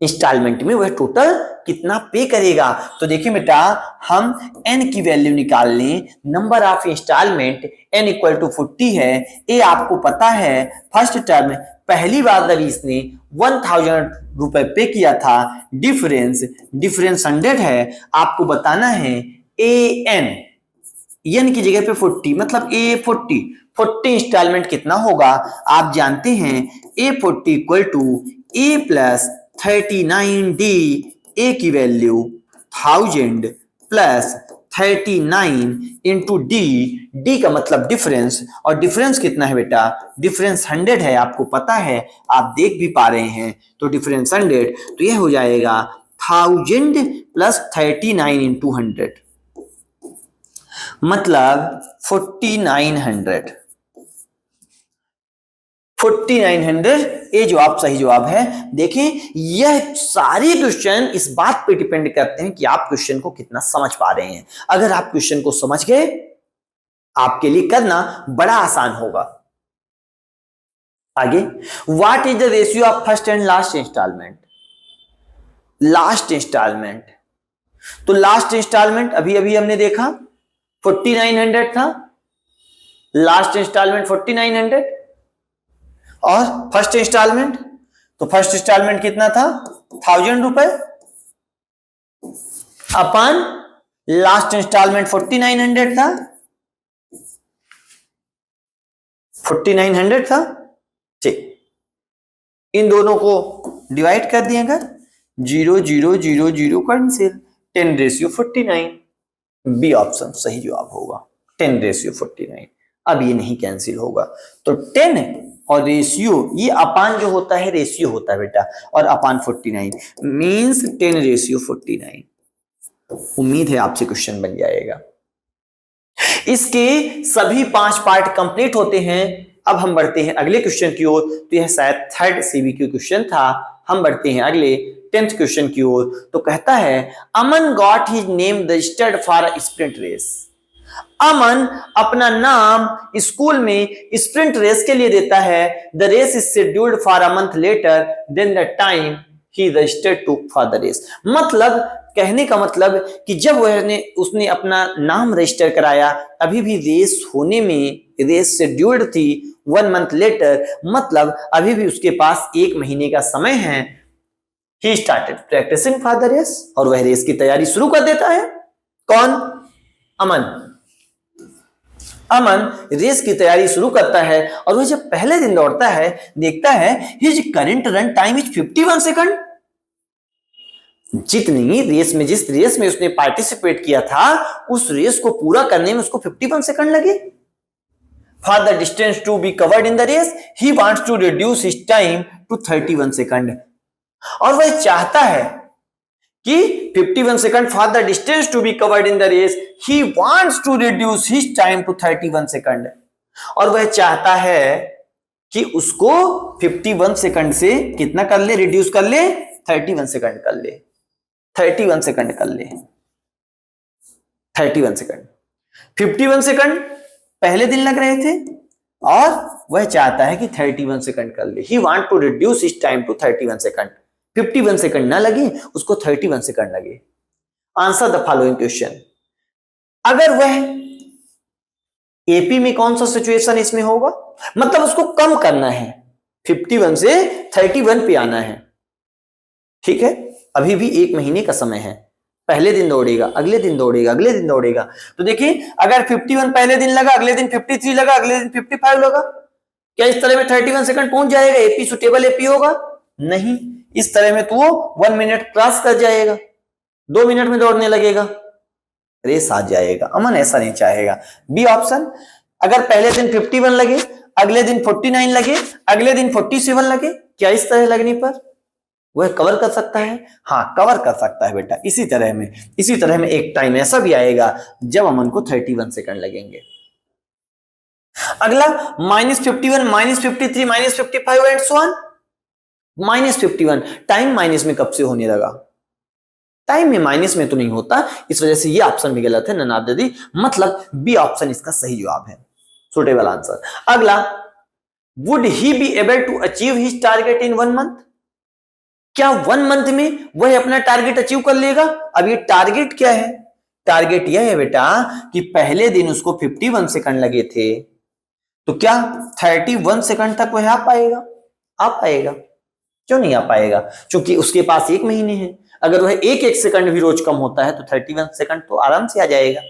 Speaker 1: इंस्टॉलमेंट में वह टोटल कितना पे करेगा? तो देखिए बेटा, हम n की वैल्यू निकाल लें। Number of installment n equal to 40 है। ए आपको पता है फर्स्ट टर्म पहली बार रवीश ने 1,000 रुपए पे किया था, डिफरेंस 100 है। आपको बताना है एन की जगह पे 40 मतलब ए 40 इंस्टॉलमेंट कितना होगा? आप जानते हैं A40 equal to A plus 39D, A की value 1000 plus 39 into D, D का मतलब डिफरेंस, और डिफरेंस कितना है बेटा, डिफरेंस 100 है, आपको पता है, आप देख भी पा रहे हैं, तो डिफरेंस 100, तो यह हो जाएगा 1000 प्लस 39 इंटू 100, मतलब 4900, 4900 ये जवाब सही जवाब है। देखें, यह सारे क्वेश्चन इस बात पे डिपेंड करते हैं कि आप क्वेश्चन को कितना समझ पा रहे हैं। अगर आप क्वेश्चन को समझ गए, आपके लिए करना बड़ा आसान होगा। आगे, what is the ratio of first and last installment? Last installment, तो लास्ट इंस्टॉलमेंट अभी अभी हमने देखा 4900 था, लास्ट इंस्टॉलमेंट 4900, और फर्स्ट इंस्टॉलमेंट, तो फर्स्ट इंस्टॉलमेंट कितना था, 1000 रुपए, अपन लास्ट इंस्टॉलमेंट 4900 था, 4900 था, ठीक, इन दोनों को डिवाइड कर दिया, अगर 0 0 0 0 कैंसिल, 10/49, बी ऑप्शन सही जवाब होगा, 10/49। अब ये नहीं कैंसिल होगा, तो 10 और रेशियो, ये अपान जो होता है रेशियो होता है बेटा, और अपान 49 मींस 10/49। उम्मीद है आपसे क्वेश्चन बन जाएगा। इसके सभी 5 पार्ट कंप्लीट होते हैं। अब हम बढ़ते हैं अगले क्वेश्चन की ओर, तो यह शायद 3rd CBQ क्वेश्चन था। हम बढ़ते हैं अगले 10th क्वेश्चन की ओर। तो कहता है, Aman got his name registered for a sprint race. Aman अपना नाम स्कूल में स्प्रिंट रेस के लिए देता है। The race is scheduled for a month later than the time he registered to for the race. मतलब कहने का मतलब कि जब उसने अपना नाम रजिस्टर कराया, अभी भी रेस होने में, रेस शेड्यूल्ड थी 1 मंथ लेटर, मतलब अभी भी उसके पास 1 महीने का समय है। He started practicing for the race, और वह रेस की तैयारी शुरू कर देता है। कौन? अमन। अमन रेस की तैयारी शुरू करता है, और वह जब पहले दिन दौड़ता है, देखता है his current run time is 51 second. जितनी रेस में, जिस रेस में उसने पार्टिसिपेट किया था, उस रेस को पूरा करने में उसको 51 सेकंड लगे। For the distance to be covered in the race he wants to reduce his time to 31 second, और वह चाहता है कि 51 second for the distance to be covered in the race he wants to reduce his time to 31 second, और वह चाहता है कि उसको 51 सेकंड से कितना कर ले, रिड्यूस कर ले, 31 सेकंड कर ले, 31 सेकंड कर ले, 31 सेकंड। 51 सेकंड पहले दिन लग रहे थे, और वह चाहता है कि 31 सेकंड कर ले। He want to reduce his time to 31 second. 51 second ना लगे, उसको 31 सेकंड लगे। Answer the following question. अगर वह एपी में कौन सा सिचुएशन इसमें होगा, मतलब उसको कम करना है, 51 से 31 पे आना है, ठीक है। अभी भी 1 महीने का समय है, पहले दिन दौड़ेगा, अगले दिन दौड़ेगा, अगले दिन दौड़ेगा। तो देखिए, अगर 51 पहले दिन लगा, अगले दिन 53 लगा, अगले दिन 55 लगा, क्या इस तरह में 31 सेकंड पहुंच जाएगा? एपी सुटेबल एपी होगा? नहीं, इस तरह में तो वो 1 मिनट क्रॉस कर जाएगा, 2 मिनट में दौड़ने लगेगा, रेस आ जाएगा। अमन ऐसा नहीं चाहेगा। बी ऑप्शन, अगर पहले दिन 51 लगे, अगले दिन 49 लगे, अगले दिन 47 लगे, क्या इस तरह लगने पर वह कवर कर सकता है? हाँ, कवर कर सकता है बेटा। इसी तरह में एक टाइम ऐसा भी आएगा जब अमन को 31 सेकंड लगेंगे। अगला -51, -53, -55 and so on. -51 time minus में कब से होने लगा? टाइम में माइनस में तो नहीं होता, इस वजह से ये ऑप्शन भी गलत है, ननाब दीदी, मतलब बी ऑप्शन इसका सही जवाब है, सुटेबल आंसर। अगला, would he be able to achieve his target in 1 month? क्या 1 मंथ में वह अपना टारगेट अचीव कर लेगा? अब ये टारगेट क्या है? टारगेट यह है बेटा कि पहले दिन उसको 51 सेकंड लगे थे, तो क्या 31 सेकंड तक वह आ पाएगा? आ पाएगा। क्यों नहीं आ पाएगा? क्योंकि उसके पास 1 महीने है। अगर वह 1-1 सेकंड भी रोज कम होता है तो 31 सेकंड तो आराम से आ जाएगा।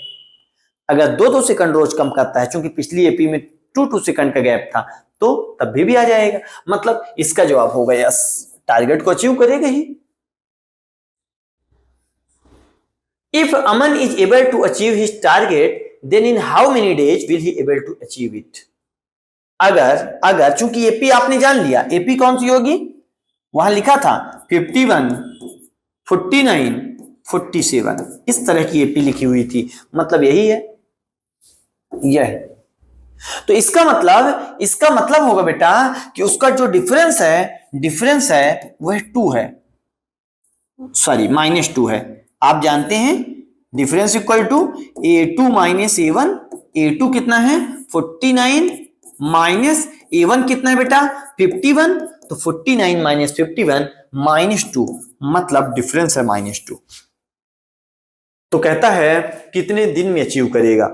Speaker 1: अगर 2-2 सेकंड रोज कम करता है, क्योंकि पिछली एपी में 2-2 सेकंड का गैप था, तो तब भी आ जाएगा। मतलब इसका जवाब होगा यस। टारगेट को अचीव करेगा ही। If Aman is able to achieve his target then in how many days will he able to achieve it. अगर चूंकि एपी आपने जान लिया, एपी कौन सी होगी, वहां लिखा था 51, 49, 47, इस तरह की एपी लिखी हुई थी, मतलब यही है, यह। तो इसका मतलब होगा बेटा कि उसका जो डिफरेंस है वह 2 है, सॉरी -2 है। आप जानते हैं difference equal to A2 minus A1। A2 कितना है 49 माइनस A1 कितना है बेटा 51, तो 49 माइनस 51 -2, मतलब डिफरेंस है -2। तो कहता है कितने दिन में अचीव करेगा।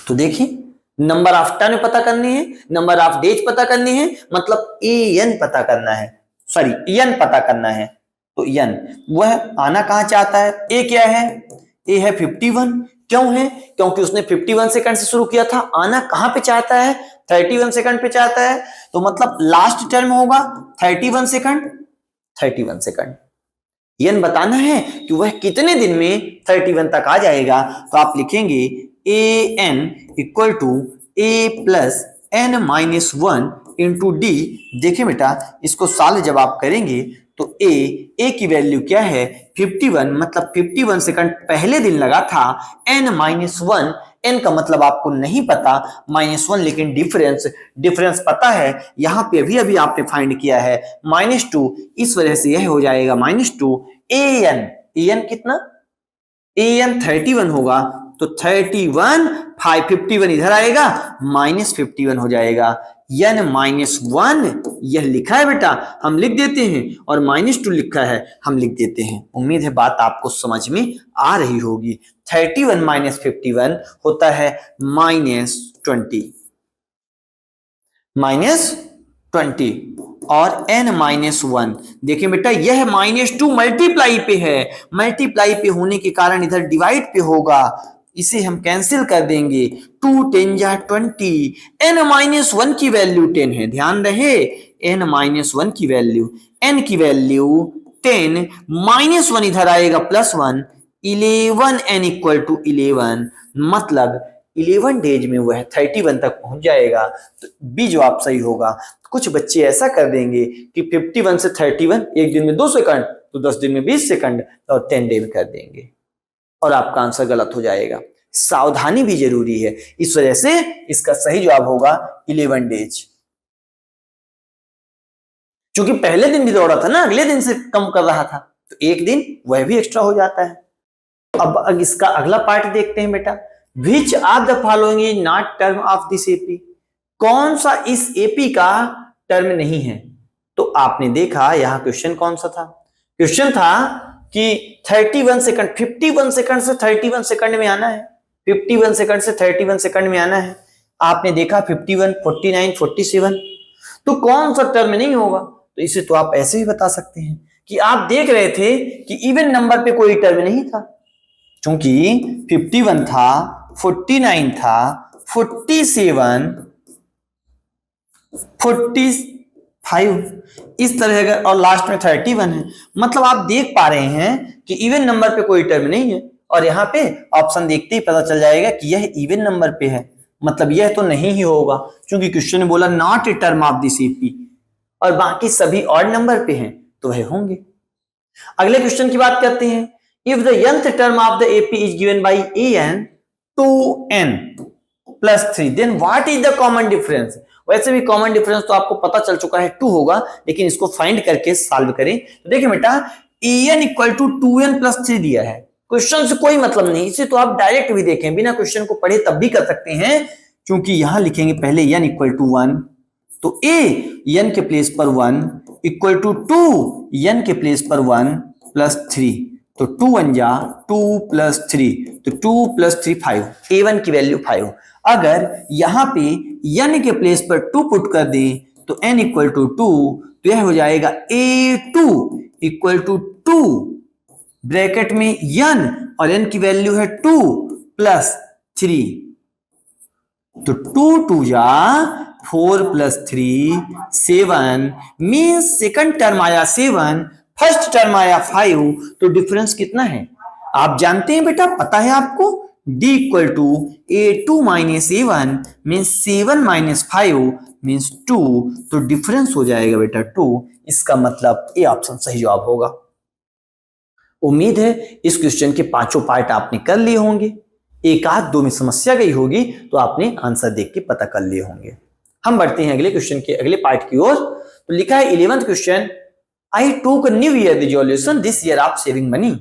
Speaker 1: तो देखिए नंबर ऑफ टर्न पता करनी है, नंबर ऑफ डेज पता करनी है, मतलब एन पता करना है, सॉरी एन पता करना है। तो एन वह आना कहां चाहता है, ए क्या है, ए है 51, क्यों है, क्योंकि उसने 51 सेकंड से शुरू किया था। आना कहां पे चाहता है, 31 सेकंड पे चाहता है, तो मतलब लास्ट टर्म होगा 31 सेकंड। एन बताना है कि वह कितने दिन में 31 तक आ जाएगा। तो आप लिखेंगे a n equal to A plus n minus 1 into d. देखिए बेटा इसको सॉल्व जब आप करेंगे तो ए की वैल्यू क्या है 51, मतलब 51 सेकंड पहले दिन लगा था। एन -1, एन का मतलब आपको नहीं पता -1, लेकिन डिफरेंस पता है। यहां पे अभी आपने फाइंड किया है -2, इस वजह से यह हो जाएगा -2। एन कितना, एन 31 होगा, तो 31 51 इधर आएगा, -51 हो जाएगा। n -1 यह लिखा है बेटा, हम लिख देते हैं, और -2 लिखा है हम लिख देते हैं। उम्मीद है बात आपको समझ में आ रही होगी। 31 - 51 होता है -20 और n -1। देखिए बेटा यह -2 मल्टीप्लाई पे है, मल्टीप्लाई पे होने के कारण इधर डिवाइड पे होगा, इसे हम कैंसिल कर देंगे। 2 10 जा 20, n -1 की वैल्यू 10 है, ध्यान रहे n -1 की वैल्यू, n की वैल्यू 10, -1 इधर आएगा +1, 11 n इक्वल टू 11, मतलब 11 डेज में वह 31 तक पहुंच जाएगा। तो बी जवाब सही होगा। कुछ बच्चे ऐसा कर देंगे कि 51 से 31 एक दिन में 2 सेकंड, तो 10 दिन में 20 सेकंड और 10 डे में कर देंगे, और आपका आंसर गलत हो जाएगा। सावधानी भी जरूरी है, इस वजह से इसका सही जवाब होगा 11 डेज। क्योंकि पहले दिन भी दौड़ा था ना, अगले दिन से कम कर रहा था, तो एक दिन वह भी एक्स्ट्रा हो जाता है। अब इसका अगला पार्ट देखते हैं बेटा। Which are the following is not term of this AP, कौन सा इस एपी का टर्म नहीं है। तो आपने देखा यहां क्वेश्चन कौन सा था, क्वेश्चन था कि 31 सेकंड, 51 सेकंड से 31 सेकंड में आना है, 51 सेकंड से 31 सेकंड में आना है। आपने देखा 51, 49, 47, तो कौन सा टर्म नहीं होगा। तो इसे तो आप ऐसे ही बता सकते हैं कि आप देख रहे थे कि इवन नंबर पे कोई टर्म नहीं था, क्योंकि 51 था, 49 था, 47, 45 इस तरह का, और लास्ट में 31 है। मतलब आप देख पा रहे हैं कि इवन नंबर पे कोई टर्म नहीं है, और यहाँ पे ऑप्शन देखते ही पता चल जाएगा कि यह इवन नंबर पे है, मतलब यह तो नहीं ही होगा, क्योंकि क्वेश्चन ने बोला not a term of this AP, और बाकी सभी ऑड नंबर पे हैं तो वह होंगे। अगले क्वेश्चन की बात करते हैं। If the nth term of the AP is given by an 2n + 3 then what is the common difference. वैसे भी कॉमन डिफरेंस तो आपको पता चल चुका है 2 होगा, लेकिन इसको फाइंड करके सॉल्व करें। तो देखिए बेटा an इक्वल टू 2n + 3 दिया है, क्वेश्चन से कोई मतलब नहीं, इसे तो आप डायरेक्ट भी देखें बिना क्वेश्चन को पढ़े तब भी कर सकते हैं, क्योंकि यहां लिखेंगे पहले n इक्वल टू 1, तो a n के प्लेस पर 1 इक्वल टू 2 n के प्लेस पर 1 + 3, तो 2 1 जा 2 + 3, तो 2 + 3 5, a1 की वैल्यू 5। अगर यहां पे n के प्लेस पर 2 पुट कर दें तो n इक्वल टू 2, तो यह हो जाएगा a2 इक्वल टू 2 ब्रैकेट में n, और n की वैल्यू है 2 + 3, तो 2 2 जा 4 + 3 7 मीन्स सेकंड टर्म आया 7, फर्स्ट टर्म आया 5, तो डिफरेंस कितना है आप जानते हैं बेटा, पता है आपको, D = A2 - A1 means 7 - 5 means 2, तो डिफरेंस हो जाएगा बेटा 2। इसका मतलब ए ऑप्शन सही जवाब होगा। उम्मीद है इस क्वेश्चन के पांचों पार्ट आपने कर लिए होंगे, एक आध दो में समस्या गई होगी तो आपने आंसर देख के पता कर लिए होंगे। हम बढ़ते हैं अगले क्वेश्चन के अगले पार्ट की ओर। तो लिखा है 11th क्वेश्चन, आई टूक new year resolution this year of saving money.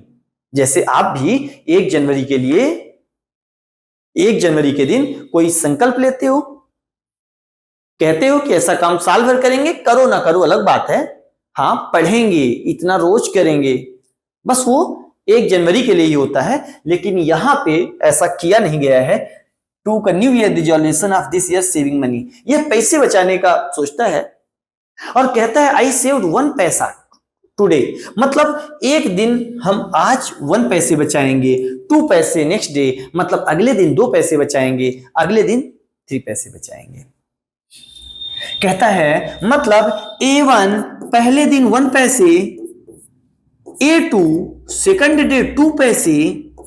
Speaker 1: जैसे आप भी 1 जनवरी के लिए 1 जनवरी के दिन कोई संकल्प लेते हो, कहते हो कि ऐसा काम साल भर करेंगे, करो ना करो अलग बात है, हाँ पढ़ेंगे, इतना रोज करेंगे, बस वो 1 जनवरी के लिए ही होता है। लेकिन यहां पे ऐसा किया नहीं गया है। टू का new year resolution of this year saving money, यह पैसे बचाने का सोचता है और कहता है आई सेव्ड 1 पैसा टुडे, मतलब एक दिन हम आज 1 पैसे बचाएंगे, 2 पैसे नेक्स्ट डे, मतलब अगले दिन 2 पैसे बचाएंगे, अगले दिन 3 पैसे बचाएंगे। कहता है मतलब A1 पहले दिन 1 पैसे, A2 सेकंड डे 2 पैसे,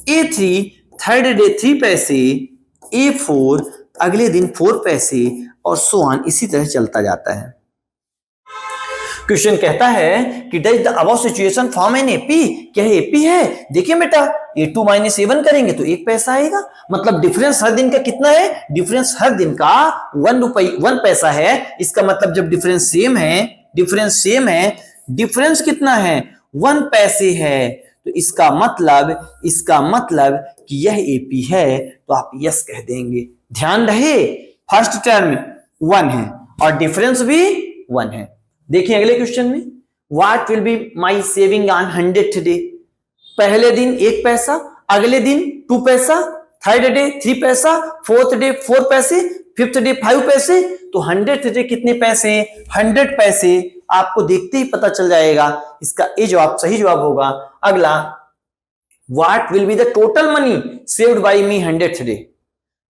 Speaker 1: A3 थर्ड डे 3 पैसे, A4 अगले दिन 4 पैसे और सो ऑन, इसी तरह चलता जाता है। क्वेश्चन कहता है कि does the above situation form an AP, क्या एपी है? देखिए बेटा A2 - A1 करेंगे तो 1 पैसा आएगा, मतलब डिफरेंस हर दिन का कितना है? डिफरेंस हर दिन का 1 पैसा है। इसका मतलब जब डिफरेंस सेम है, डिफरेंस कितना है? 1 पैसे है, तो इसका मतलब कि यह एपी है, तो आप यस कह देंगे। ध्यान रहे फर्स्ट टर्म 1 है और डिफरेंस भी 1 है। देखिए अगले क्वेश्चन में, what will be my saving on 100th day, पहले दिन 1 पैसा, अगले दिन 2 पैसा, थर्ड डे 3 पैसा, फोर्थ डे 4 पैसे, फिफ्थ डे 5 पैसे, तो 100th डे कितने पैसे? 100 पैसे। आपको देखते ही पता चल जाएगा, इसका ए जवाब सही जवाब होगा। अगला, what will be the total money saved by me 100th day,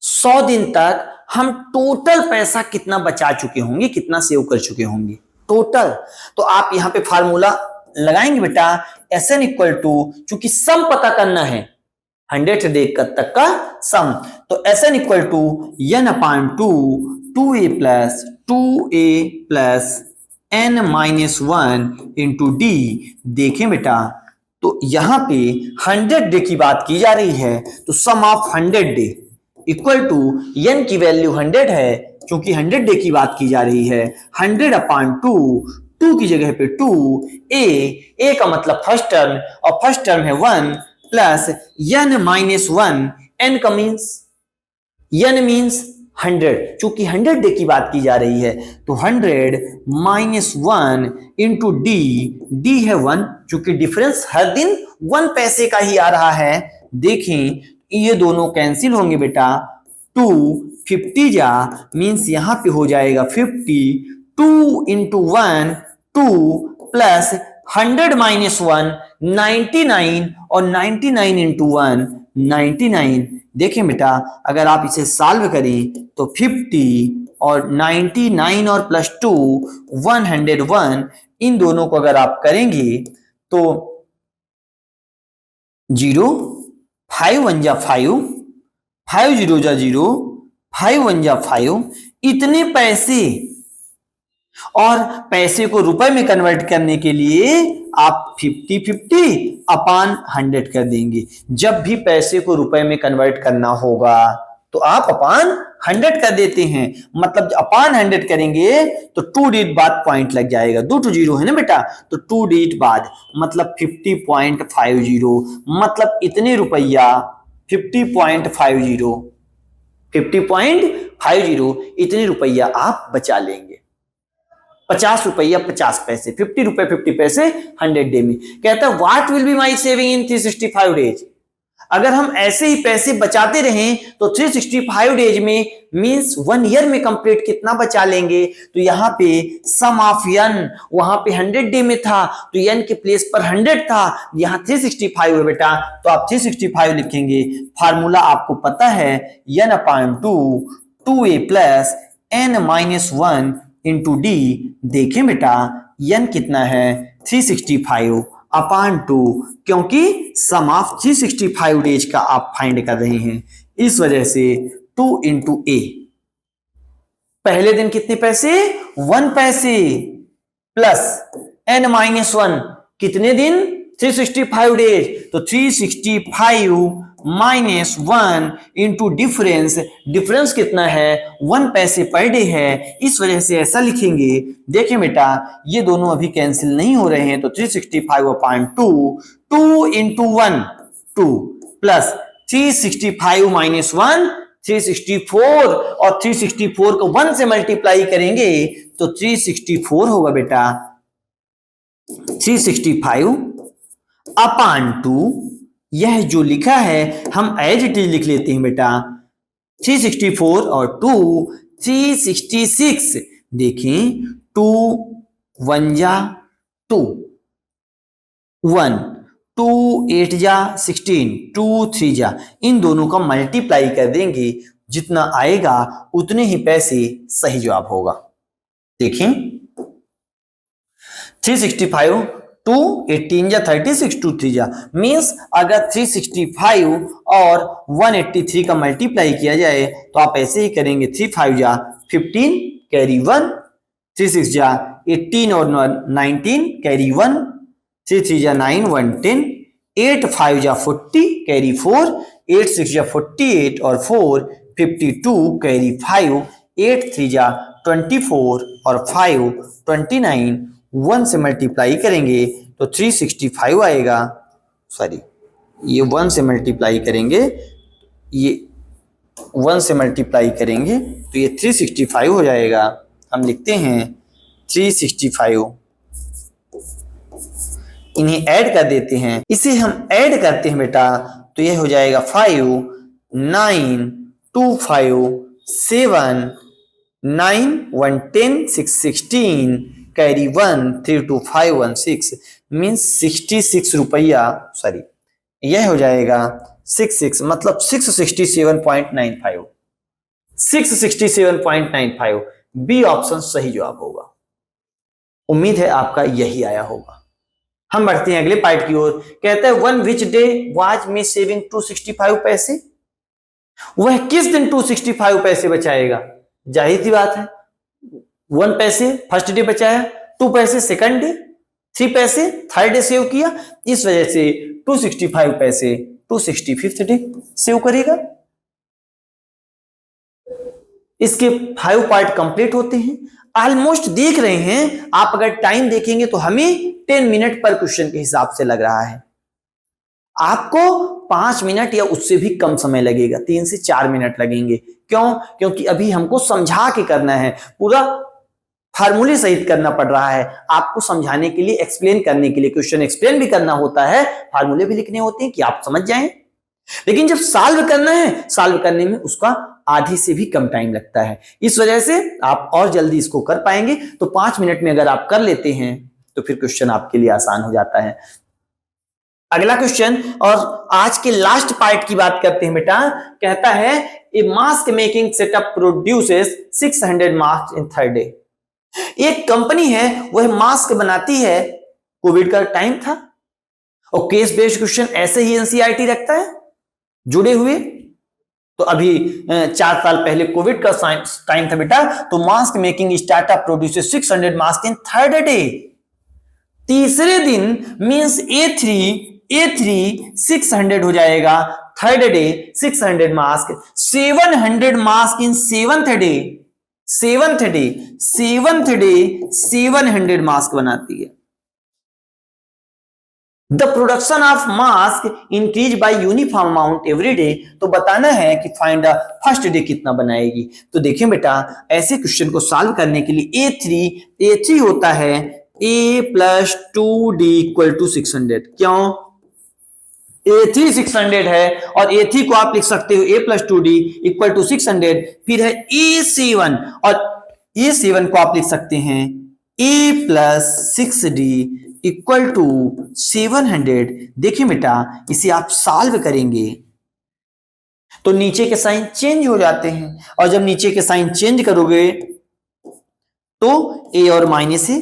Speaker 1: 100 दिन तक हम टोटल पैसा कितना बचा चुके होंगे, कितना सेव कर चुके होंगे टोटल। तो आप यहां पे फार्मूला लगाएंगे बेटा, SN = चूंकि सम पता करना है 100th डे तक का सम, तो SN = N/2 2A + 2A + N - 1 × D। देखें बेटा, तो यहां पे 100 डे की बात की जा रही है, तो sum of 100 day equal to N की वैल्यू 100 है, क्योंकि 100 डे की बात की जा रही है, 100/2, 2 की जगह पे 2, A का मतलब फर्स्ट टर्म और फर्स्ट टर्म है 1 प्लस N - 1, N का N मीन्स 100, चूंकि 100 डे की बात की जा रही है, तो 100 - 1 × D है 1, चूंकि डिफरेंस हर दिन 1 पैसे का ही आ रहा है। देखें ये दोनों कैंसिल होंगे बेटा, 2 50 जा मीन्स यहां पे हो जाएगा 50, 2 × 1 2 प्लस 100 - 1 99 और 99 × 1 99। देखें बेटा अगर आप इसे सॉल्व करें तो 50 और 99 और प्लस 2 101, इन दोनों को अगर आप करेंगे तो 0 5 1 जा 5, 5 0 जा 0, 5 1 जा 5, इतने पैसे। और पैसे को रुपए में कन्वर्ट करने के लिए आप 50/100 कर देंगे। जब भी पैसे को रुपए में कन्वर्ट करना होगा तो आप अपॉन 100 कर देते हैं, मतलब अपॉन 100 करेंगे तो 2 डिजिट बाद पॉइंट लग जाएगा, 2 to 0 है ना बेटा, तो 2 डिजिट बाद मतलब 50.50, मतलब इतने रुपया 50.50 इतने रुपया आप बचा लेंगे। 50 रुपया 50 पैसे, 50 रुपए 50 पैसे 100 डे में। कहता है what will be my saving in 365 days, अगर हम ऐसे ही पैसे बचाते रहें तो 365 डेज में मींस 1 ईयर में कंप्लीट कितना बचा लेंगे। तो यहां पे सम ऑफ n वहां पे 100 डे में था तो n के प्लेस पर 100 था, यहां 365 है बेटा, तो आप 365 लिखेंगे। फार्मूला आपको पता है N/2 2A + n-1 into D. देखें बेटा n कितना है 365 अपॉन 2, क्योंकि सम ऑफ 365 डेज का आप फाइंड कर रहे हैं, इस वजह से 2 इंटू ए। पहले दिन कितने पैसे 1 पैसे प्लस n-1 कितने दिन 365 डेज, तो 365 माइनस 1 इंटू डिफरेंस। डिफरेंस कितना है 1 पैसे पर डे है, इस वजह से ऐसा लिखेंगे। देखें बेटा ये दोनों अभी कैंसिल नहीं हो रहे हैं, तो 365 अपॉन 2 इंटू 1 2 प्लस 365 माइनस 1 364, और 364 को 1 से मल्टीप्लाई करेंगे तो 364 होगा बेटा। 365 अपॉन 2, यह जो लिखा है हम एज इट इज लिख लेते हैं बेटा। 364 और 2 366। देखें 2 1 जा 2 1 2 8 जा 16 2 3 जा, इन दोनों का मल्टीप्लाई कर देंगे, जितना आएगा उतने ही पैसे सही जवाब होगा। देखें 365 2 18 जा 36 2 3 जा, मीन्स अगर 365 और 183 का मल्टीप्लाई किया जाए तो आप ऐसे ही करेंगे। 3 5 जा 15 कैरी 1, 3 6 जा 18 और 19 कैरी 1, 3 3 जा 9 1 10, 8 5 जा 40 कैरी 4, 8 6 जा 48 और 4 52 कैरी 5, 8 3 जा 24 और 5 29, 1 से मल्टीप्लाई करेंगे तो 365 आएगा। सॉरी, ये 1 से मल्टीप्लाई करेंगे, ये 1 से मल्टीप्लाई करेंगे तो ये 365 हो जाएगा। हम लिखते हैं 365, इन्हें ऐड कर देते हैं। इसे हम ऐड करते हैं बेटा तो ये हो जाएगा 5 9 2 5 7 9 1 10 6 16 कैरी 1 3 2 5 1 6, मीन्स 66 रुपया। सॉरी, यह हो जाएगा 66, मतलब 667.95 667.95। बी ऑप्शन सही जवाब होगा। उम्मीद है आपका यही आया होगा। हम बढ़ते हैं अगले पार्ट की ओर। कहता है one which day was me saving 265 पैसे। वह किस दिन 265 पैसे बचाएगा। जाहिर सी बात है 1 पैसे फर्स्ट डे बचाया, 2 पैसे सेकंड डे, 3 पैसे थर्ड डे सेव किया, इस वजह से 265 पैसे 265th डे सेव करेगा। इसके 5 पार्ट कंप्लीट होते हैं। ऑलमोस्ट देख रहे हैं आप, अगर टाइम देखेंगे तो हमें 10 मिनट पर क्वेश्चन के हिसाब से लग रहा है, आपको 5 मिनट या उससे भी कम समय लगेगा, 3 से 4 मिनट लगेंगे। क्यों? क्योंकि अभी हमको समझा के करना है, पूरा फार्मूले सहित करना पड़ रहा है। आपको समझाने के लिए, एक्सप्लेन करने के लिए, क्वेश्चन एक्सप्लेन भी करना होता है, फार्मूले भी लिखने होते हैं कि आप समझ जाएं। लेकिन जब सॉल्व करना है, सॉल्व करने में उसका आधे से भी कम टाइम लगता है, इस वजह से आप और जल्दी इसको कर पाएंगे। तो 5 मिनट में अगर आप कर लेते हैं तो फिर क्वेश्चन आपके लिए आसान हो जाता है। अगला क्वेश्चन और आज के लास्ट पार्ट की बात करते हैं बेटा। कहता है ए mask making setup produces 600 mask इन 3 डे। एक कंपनी है वह मास्क बनाती है, कोविड का टाइम था और केस बेस्ड क्वेश्चन ऐसे ही एनसीईआरटी रखता है जुड़े हुए। तो अभी 4 साल पहले कोविड का टाइम था बेटा, तो mask making startup produces 600 mask in 3rd day. तीसरे दिन मींस A3 600 हो जाएगा, 3rd day 600 mask, 700 mask in 7th day, 7th day 700 mask बनाती है। The production of mask increase by uniform amount every day. तो बताना है कि फाइंड द फर्स्ट डे कितना बनाएगी। तो देखें बेटा, ऐसे क्वेश्चन को सॉल्व करने के लिए A3 होता है A + 2D = 600। क्यों? A3 600 है और A3 को आप लिख सकते हो A + 2D = 600। फिर है A7 और A7 को आप लिख सकते हैं A + 6D = 700। देखिए बेटा, इसे आप सॉल्व करेंगे तो नीचे के साइन चेंज हो जाते हैं, और जब नीचे के साइन चेंज करोगे तो a और माइनस है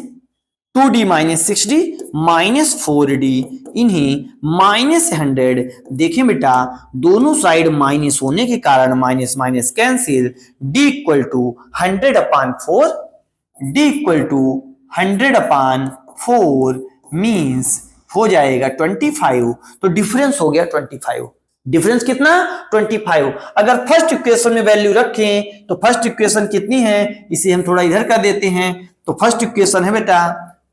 Speaker 1: 2d minus 6d minus 4d, इन्हें माइनस 100। देखें बेटा दोनों साइड माइनस होने के कारण minus minus cancel, d equal to 100/4, d equal to 100/4 means हो जाएगा 25। तो डिफरेंस हो गया 25। डिफरेंस कितना 25। अगर फर्स्ट इक्वेशन में वैल्यू रखें तो फर्स्ट इक्वेशन कितनी है, इसे हम थोड़ा इधर कर देते हैं। तो फर्स्ट इक्वेशन है बेटा,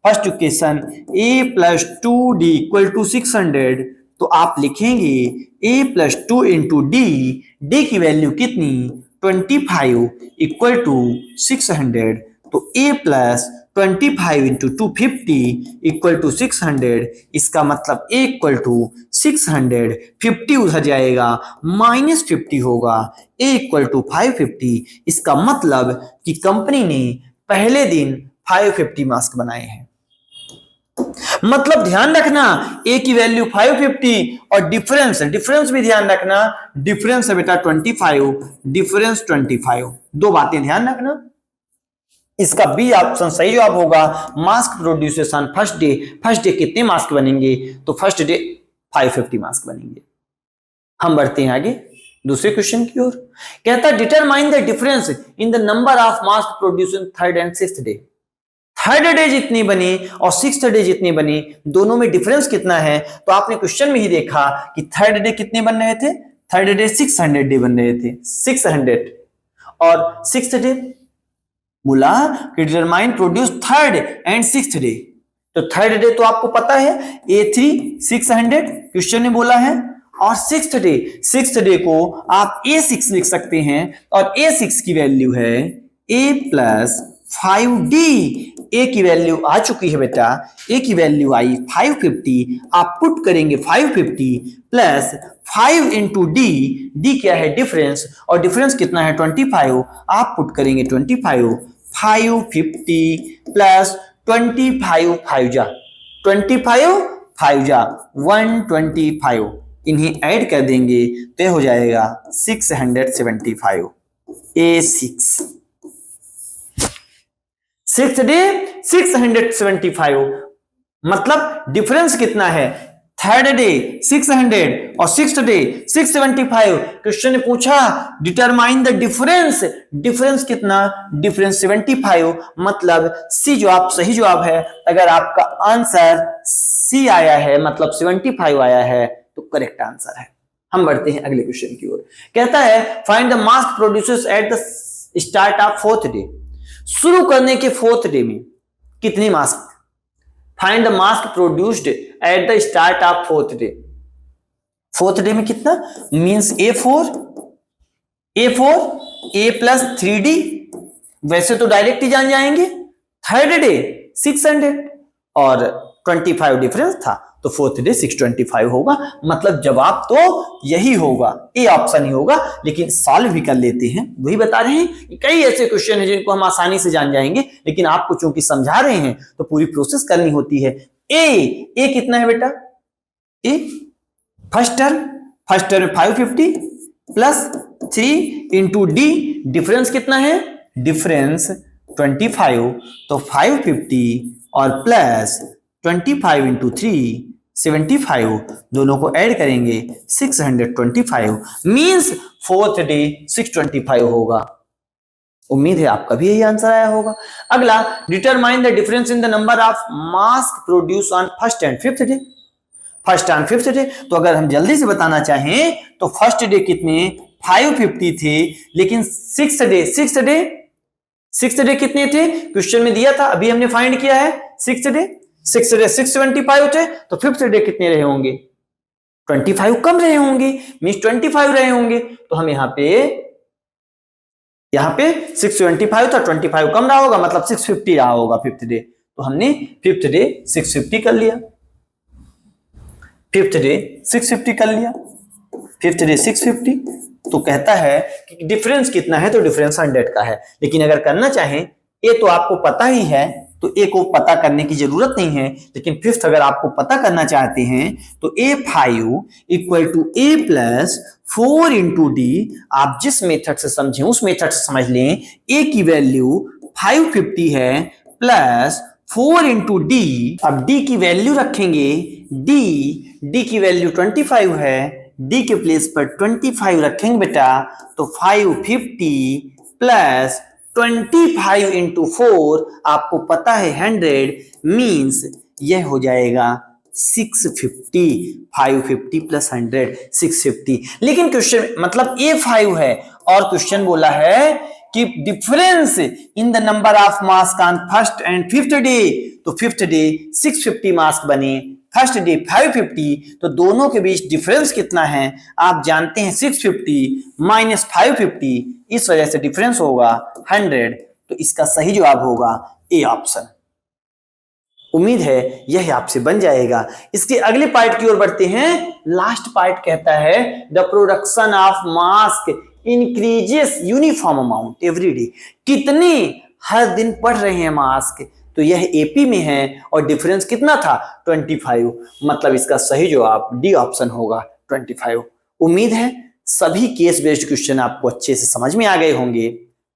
Speaker 1: first equation a plus 2d equal to 600। तो आप लिखेंगे a प्लस 2 इंटू d की वैल्यू कितनी 25 इक्वल टू 600। तो a plus 25 into 250 equal to 600, इसका मतलब a इक्वल टू 600, 50 उधर जाएगा माइनस 50 होगा, a इक्वल टू 550। इसका मतलब कि कंपनी ने पहले दिन 550 मास्क बनाए हैं। मतलब ध्यान रखना a की वैल्यू 550 और डिफरेंस भी ध्यान रखना, डिफरेंस है बेटा 25, डिफरेंस 25। दो बातें ध्यान रखना। इसका बी ऑप्शन सही जवाब होगा। Mask produces on first day, first day कितने मास्क बनेंगे, तो फर्स्ट डे 550 मास्क बनेंगे। हम बढ़ते हैं आगे दूसरे क्वेश्चन की ओर। कहता है determine the difference in the number of mask produce in third and sixth day. Third day जितनी बनी और सिक्स्थ डे जितनी बनी, दोनों में डिफरेंस कितना है। तो आपने क्वेश्चन में ही देखा कि थर्ड डे कितने बन रहे थे, थर्ड डे 600 डे बन रहे थे, 600। और सिक्स्थ डे बोला कि determine produce third and sixth day. तो थर्ड डे तो आपको पता है A3 600 क्वेश्चन ने बोला है, और सिक्स्थ डे को आप A6 लिख सकते हैं, और A6 की वैल्यू है A प्लस 5D। A की वैल्यू आ चुकी है बेटा, A की वैल्यू आई 550। आप पुट करेंगे 550 प्लस 5 इंटू D क्या है डिफरेंस, और डिफरेंस कितना है 25। आप पुट करेंगे 25, 550 प्लस 25 5 जा 125, इन्हें ऐड कर देंगे तो हो जाएगा 675। A6 sixth day 675। मतलब डिफरेंस कितना है, थर्ड डे 600 और सिक्स्थ डे 675। क्वेश्चन ने पूछा डिटरमाइन द डिफरेंस कितना, डिफरेंस 75। मतलब सी जवाब सही जवाब है। अगर आपका आंसर सी आया है मतलब 75 आया है तो करेक्ट आंसर है। हम बढ़ते हैं अगले क्वेश्चन की ओर। कहता है find the mask produces at the start of fourth day. शुरू करने के फोर्थ डे में कितने mask, find the mask produced at the start of fourth day. Fourth day में कितना means A4 A plus 3D, वैसे तो डायरेक्ट ही जान जाएंगे। थर्ड डे 600 और 25 डिफरेंस था, तो फोर्थ डे 625 होगा। मतलब जवाब तो यही होगा, ए ऑप्शन ही होगा। लेकिन सॉल्व भी कर लेते हैं, वही बता रहे हैं कि कई ऐसे क्वेश्चन हैं जिनको हम आसानी से जान जाएंगे, लेकिन आपको चूंकि समझा रहे हैं तो पूरी प्रोसेस करनी होती है। ए कितना है बेटा, a first term 550 plus 3 into D, difference कितना है, डिफरेंस 25, तो 550 और प्लस 25 इंटू 3 75, दोनों को ऐड करेंगे 625 मींस फोर्थ डे 625 होगा। उम्मीद है आपका भी यही आंसर आया होगा। अगला determine the difference in the number of mask produce on first and fifth day. First and fifth day, तो अगर हम जल्दी से बताना चाहें तो फर्स्ट डे कितने 550 थे, लेकिन सिक्स्थ डे कितने थे, क्वेश्चन में दिया था, अभी हमने फाइंड किया है। सिक्स्थ डे 675 थे, तो फिफ्थ डे कितने रहे होंगे 25 कम रहे होंगे, मींस 25 रहे होंगे। तो हम यहाँ पे 675 था, 25 कम रहा होगा, मतलब 650 रहा होगा फिफ्थ डे। तो हमने फिफ्थ डे 650 कर लिया, फिफ्थ डे 650 कर लिया, फिफ्थ डे 650। तो कहता है कि डिफरेंस कितना है, तो डिफरेंस 100 का है। लेकिन अगर करना चाहें, ये तो आपको पता ही है तो ए को पता करने की जरूरत नहीं है, लेकिन फिफ्थ अगर आपको पता करना चाहते हैं तो A5 equal to A plus 4 into D. आप जिस मेथड से समझें उस मेथड से समझ लें। ए की वैल्यू 550 है प्लस 4 इंटू डी। अब डी की वैल्यू रखेंगे, डी की वैल्यू 25 है, डी के प्लेस पर 25 रखेंगे बेटा, तो 550 प्लस 25 इंटू 4 आपको पता है 100 मीन्स यह हो जाएगा 650। 550 प्लस 100 650। लेकिन क्वेश्चन मतलब A5 है और क्वेश्चन बोला है कि difference in the number of mask on first and fifth day. तो फिफ्थ डे 650 मास्क बने, फर्स्ट डे 550, तो दोनों के बीच डिफरेंस कितना है आप जानते हैं, 650 माइनस 550, इस वजह से डिफरेंस होगा 100। तो इसका सही जवाब होगा ए ऑप्शन। उम्मीद है यह आपसे बन जाएगा। इसके अगले पार्ट की ओर बढ़ते हैं। लास्ट पार्ट कहता है the production of mask increases uniform amount every day. कितने हर दिन पढ़ रहे हैं मास्क, तो यह एपी में है और डिफरेंस कितना था 25। मतलब इसका सही जवाब डी ऑप्शन होगा 25। उम्मीद है सभी केस बेस्ड क्वेश्चन आपको अच्छे से समझ में आ गए होंगे।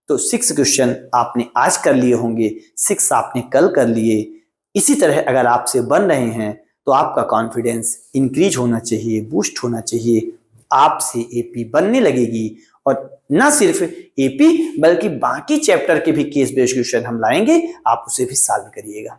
Speaker 1: तो 6 क्वेश्चन आपने आज कर लिए होंगे, 6 आपने कल कर लिए। इसी तरह अगर आपसे बन रहे हैं तो आपका कॉन्फिडेंस इंक्रीज होना चाहिए, बूस्ट होना चाहिए, आपसे एपी बनने लगेगी। और ना सिर्फ एपी बल्कि बाकी चैप्टर के भी केस बेस्ड क्वेश्चन हम लाएंगे, आप उसे भी सॉल्व करिएगा।